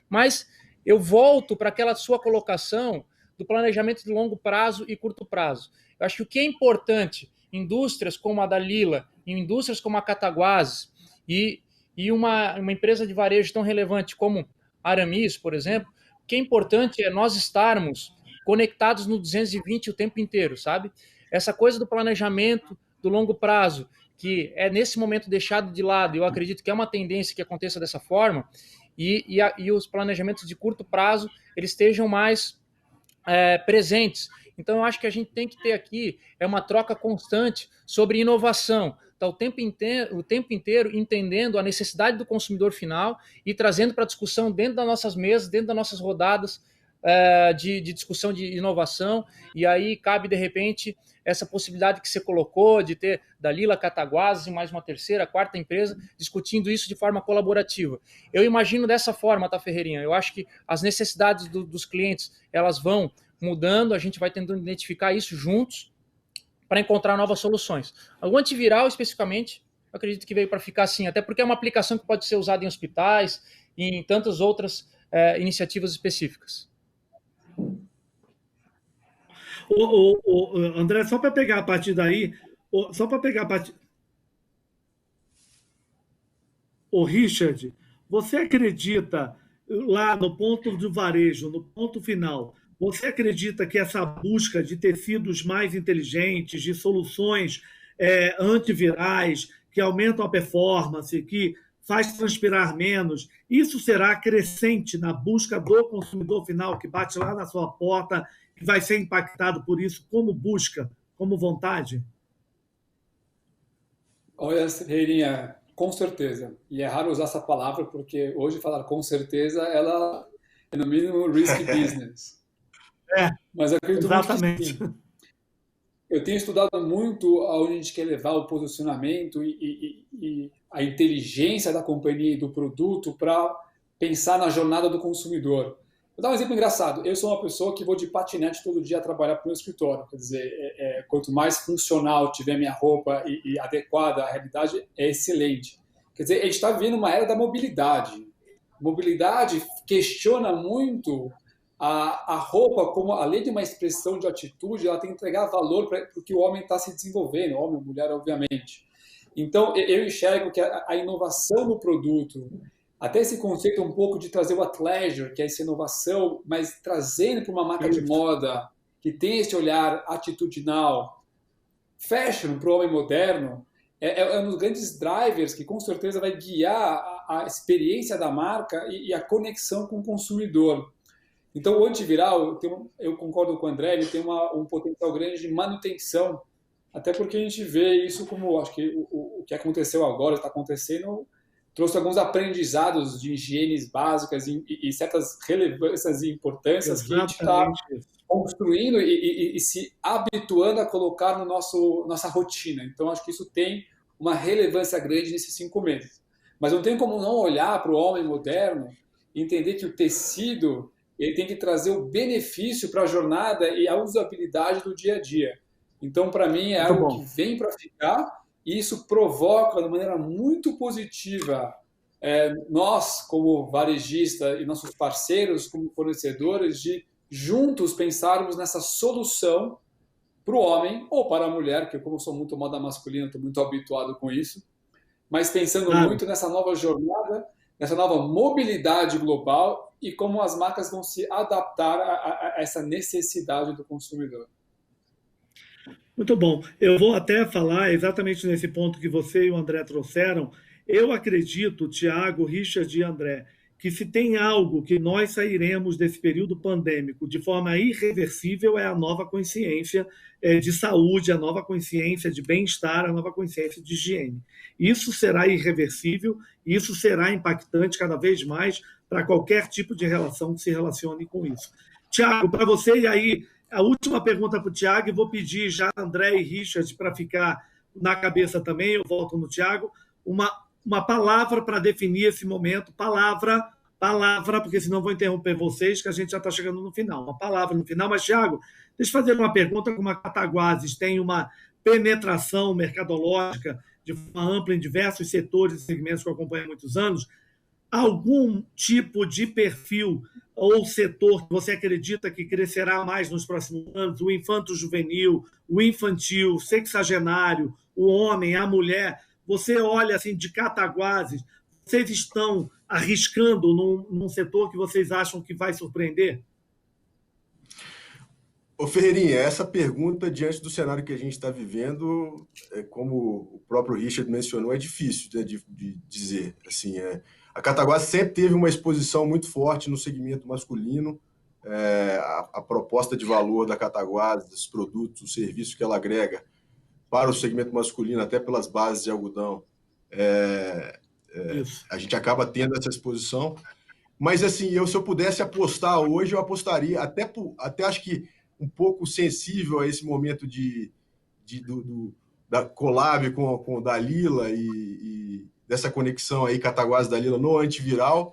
Mas eu volto para aquela sua colocação do planejamento de longo prazo e curto prazo. Eu acho que o que é importante, indústrias como a Dalila, indústrias como a Cataguases e uma empresa de varejo tão relevante como a Aramis, por exemplo, o que é importante é nós estarmos conectados no 220 o tempo inteiro, sabe? Essa coisa do planejamento do longo prazo, que é nesse momento deixado de lado, eu acredito que é uma tendência que aconteça dessa forma, e os planejamentos de curto prazo eles estejam mais presentes. Então, eu acho que a gente tem que ter aqui uma troca constante sobre inovação. Tá o tempo inteiro entendendo a necessidade do consumidor final e trazendo para a discussão dentro das nossas mesas, dentro das nossas rodadas de discussão de inovação. E aí cabe, de repente, essa possibilidade que você colocou de ter Dalila, Cataguases e mais uma terceira, quarta empresa discutindo isso de forma colaborativa. Eu imagino dessa forma, tá, Ferreirinha? Eu acho que as necessidades dos clientes elas vão mudando, a gente vai tentando identificar isso juntos para encontrar novas soluções. O antiviral, especificamente, eu acredito que veio para ficar assim, até porque é uma aplicação que pode ser usada em hospitais e em tantas outras iniciativas específicas. André, só para pegar a partir daí, só para pegar a partir. O Richard, você acredita lá no ponto do varejo, no ponto final, você acredita que essa busca de tecidos mais inteligentes, de soluções antivirais, que aumentam a performance, que faz transpirar menos, isso será crescente na busca do consumidor final, que bate lá na sua porta, que vai ser impactado por isso como busca, como vontade? Olha, Reirinha, com certeza. E é raro usar essa palavra, porque hoje falar com certeza, ela é no mínimo risky business. É, Mas eu acredito muito que exatamente. sim. Eu tenho estudado muito aonde a gente quer levar o posicionamento e a inteligência da companhia e do produto para pensar na jornada do consumidor. Vou dar um exemplo engraçado. Eu sou uma pessoa que vou de patinete todo dia trabalhar para o meu escritório. Quer dizer, quanto mais funcional tiver minha roupa e adequada à realidade, é excelente. Quer dizer, a gente está vivendo uma era da mobilidade. Mobilidade questiona muito a roupa, como além de uma expressão de atitude, ela tem que entregar valor para o que o homem está se desenvolvendo, homem ou mulher, obviamente. Então, eu enxergo que a inovação no produto, até esse conceito um pouco de trazer o athleisure, que é essa inovação, mas trazendo para uma marca de moda que tem esse olhar atitudinal, fashion para o homem moderno, é um dos grandes drivers que com certeza vai guiar a experiência da marca e a conexão com o consumidor. Então, o antiviral, eu concordo com o André, ele tem um potencial grande de manutenção, até porque a gente vê isso como, acho que o que aconteceu agora, está acontecendo, trouxe alguns aprendizados de higienes básicas e certas relevâncias e importâncias que a gente está construindo e se habituando a colocar no nossa rotina. Então, acho que isso tem uma relevância grande nesses 5 meses. Mas não tem como não olhar para o homem moderno e entender que o tecido ele tem que trazer o benefício para a jornada e a usabilidade do dia a dia. Então, para mim, é algo que vem para ficar e isso provoca, de maneira muito positiva, nós, como varejista e nossos parceiros, como fornecedores, de juntos pensarmos nessa solução para o homem ou para a mulher, que como eu sou muito moda masculina, estou muito habituado com isso, mas pensando muito nessa nova jornada, nessa nova mobilidade global e como as marcas vão se adaptar a essa necessidade do consumidor. Muito bom. Eu vou até falar exatamente nesse ponto que você e o André trouxeram. Eu acredito, Tiago, Richard e André, que se tem algo que nós sairemos desse período pandêmico de forma irreversível é a nova consciência de saúde, a nova consciência de bem-estar, a nova consciência de higiene. Isso será irreversível, isso será impactante cada vez mais para qualquer tipo de relação que se relacione com isso. Tiago, para você, e aí a última pergunta para o Tiago, e vou pedir já André e Richard para ficar na cabeça também, eu volto no Tiago, uma palavra para definir esse momento, palavra, porque senão vou interromper vocês, que a gente já está chegando no final. Uma palavra no final, mas, Thiago, deixa eu fazer uma pergunta, como a Cataguases tem uma penetração mercadológica de forma ampla em diversos setores e segmentos que eu acompanho há muitos anos, algum tipo de perfil ou setor que você acredita que crescerá mais nos próximos anos? O infanto-juvenil, o infantil, o sexagenário, o homem, a mulher. Você olha assim de Cataguases, vocês estão arriscando num setor que vocês acham que vai surpreender? Ô Ferreirinha, essa pergunta, diante do cenário que a gente está vivendo, como o próprio Richard mencionou, é difícil, né, de dizer. Assim, a Cataguases sempre teve uma exposição muito forte no segmento masculino. A proposta de valor da Cataguases, os produtos, os serviços que ela agrega para o segmento masculino, até pelas bases de algodão, a gente acaba tendo essa exposição. Mas, assim, se eu pudesse apostar hoje, eu apostaria, até acho que um pouco sensível a esse momento da collab com o Dalila e dessa conexão aí, Cataguases-Dalila, no antiviral,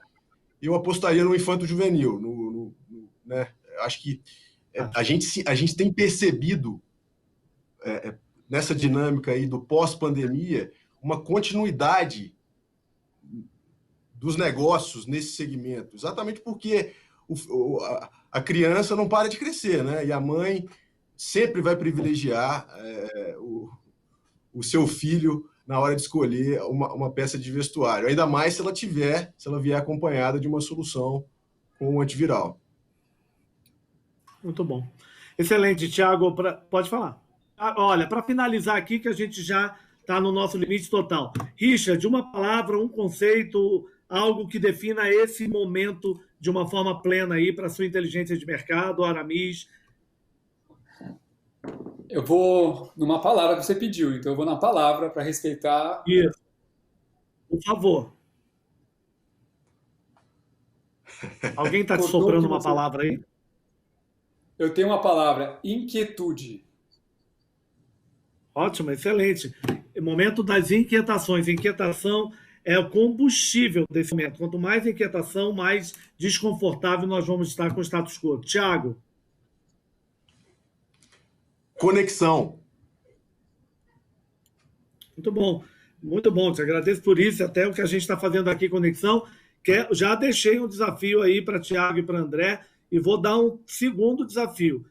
eu apostaria no infanto-juvenil. Né? Acho que a gente tem percebido, nessa dinâmica aí do pós-pandemia, uma continuidade dos negócios nesse segmento, exatamente porque a criança não para de crescer, né? E a mãe sempre vai privilegiar o seu filho na hora de escolher uma peça de vestuário, ainda mais se ela vier acompanhada de uma solução com um antiviral. Muito bom. Excelente, Thiago. Pode falar. Olha, para finalizar aqui, que a gente já está no nosso limite total. Richard, uma palavra, um conceito, algo que defina esse momento de uma forma plena aí para a sua inteligência de mercado, Aramis. Eu vou numa palavra que você pediu, então eu vou na palavra para respeitar. Isso. Por favor. Alguém está te soprando uma palavra aí? Eu tenho uma palavra, inquietude. Ótimo, excelente. Momento das inquietações. Inquietação é o combustível desse momento. Quanto mais inquietação, mais desconfortável nós vamos estar com o status quo. Thiago. Conexão. Muito bom. Muito bom. Te agradeço por isso. Até o que a gente está fazendo aqui, Conexão. Já deixei um desafio aí para Thiago e para André. E vou dar um segundo desafio.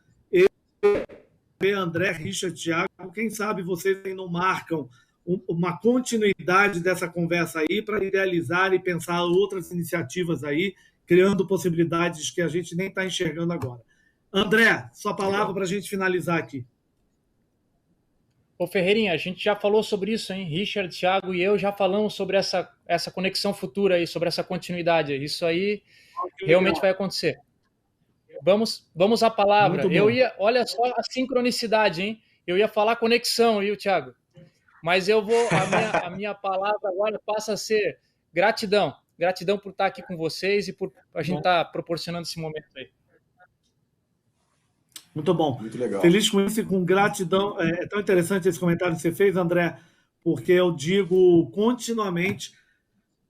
André, Richard, Thiago, quem sabe vocês não marcam uma continuidade dessa conversa aí para idealizar e pensar outras iniciativas aí, criando possibilidades que a gente nem está enxergando agora. André, sua palavra para a gente finalizar aqui. Ô Ferreirinha, a gente já falou sobre isso, hein? Richard, Thiago e eu já falamos sobre essa conexão futura aí, sobre essa continuidade. Isso aí realmente vai acontecer. Vamos à palavra. Olha só a sincronicidade, hein? Eu ia falar conexão, viu, Thiago? Mas a minha palavra agora passa a ser gratidão. Gratidão por estar aqui com vocês e por a gente estar proporcionando esse momento aí. Muito bom. Muito legal. Feliz com isso e com gratidão. É tão interessante esse comentário que você fez, André, porque eu digo continuamente,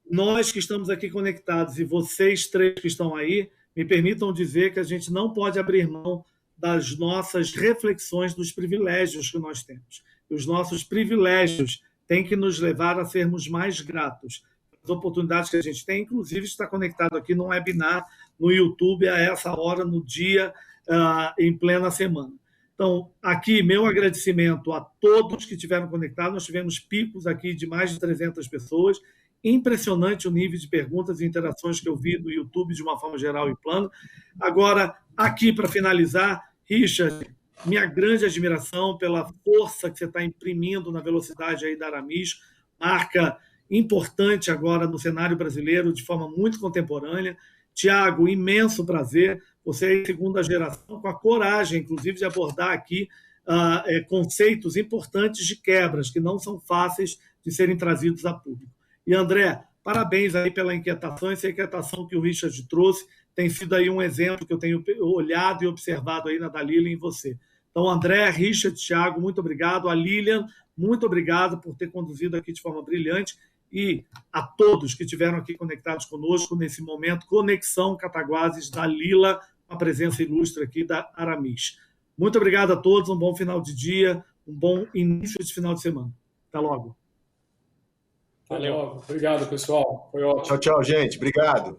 nós que estamos aqui conectados e vocês três que estão aí, me permitam dizer que a gente não pode abrir mão das nossas reflexões dos privilégios que nós temos. Os nossos privilégios têm que nos levar a sermos mais gratos. As oportunidades que a gente tem, inclusive, estar conectado aqui num webinar no YouTube a essa hora, no dia, em plena semana. Então, aqui, meu agradecimento a todos que estiveram conectados. Nós tivemos picos aqui de mais de 300 pessoas. Impressionante o nível de perguntas e interações que eu vi no YouTube de uma forma geral e plano. Agora, aqui para finalizar, Richard, minha grande admiração pela força que você está imprimindo na velocidade aí da Aramis, marca importante agora no cenário brasileiro de forma muito contemporânea. Thiago, imenso prazer. Você é segunda geração, com a coragem, inclusive, de abordar aqui conceitos importantes de quebras, que não são fáceis de serem trazidos a público. E, André, parabéns aí pela inquietação. Essa inquietação que o Richard trouxe tem sido aí um exemplo que eu tenho olhado e observado aí na Dalila em você. Então, André, Richard, Thiago, muito obrigado. A Lilian, muito obrigado por ter conduzido aqui de forma brilhante. E a todos que estiveram aqui conectados conosco nesse momento, Conexão Cataguases da Lila, a presença ilustre aqui da Aramis. Muito obrigado a todos, um bom final de dia, um bom início de final de semana. Até logo. Valeu. Obrigado, pessoal. Foi ótimo. Tchau, tchau, gente. Obrigado.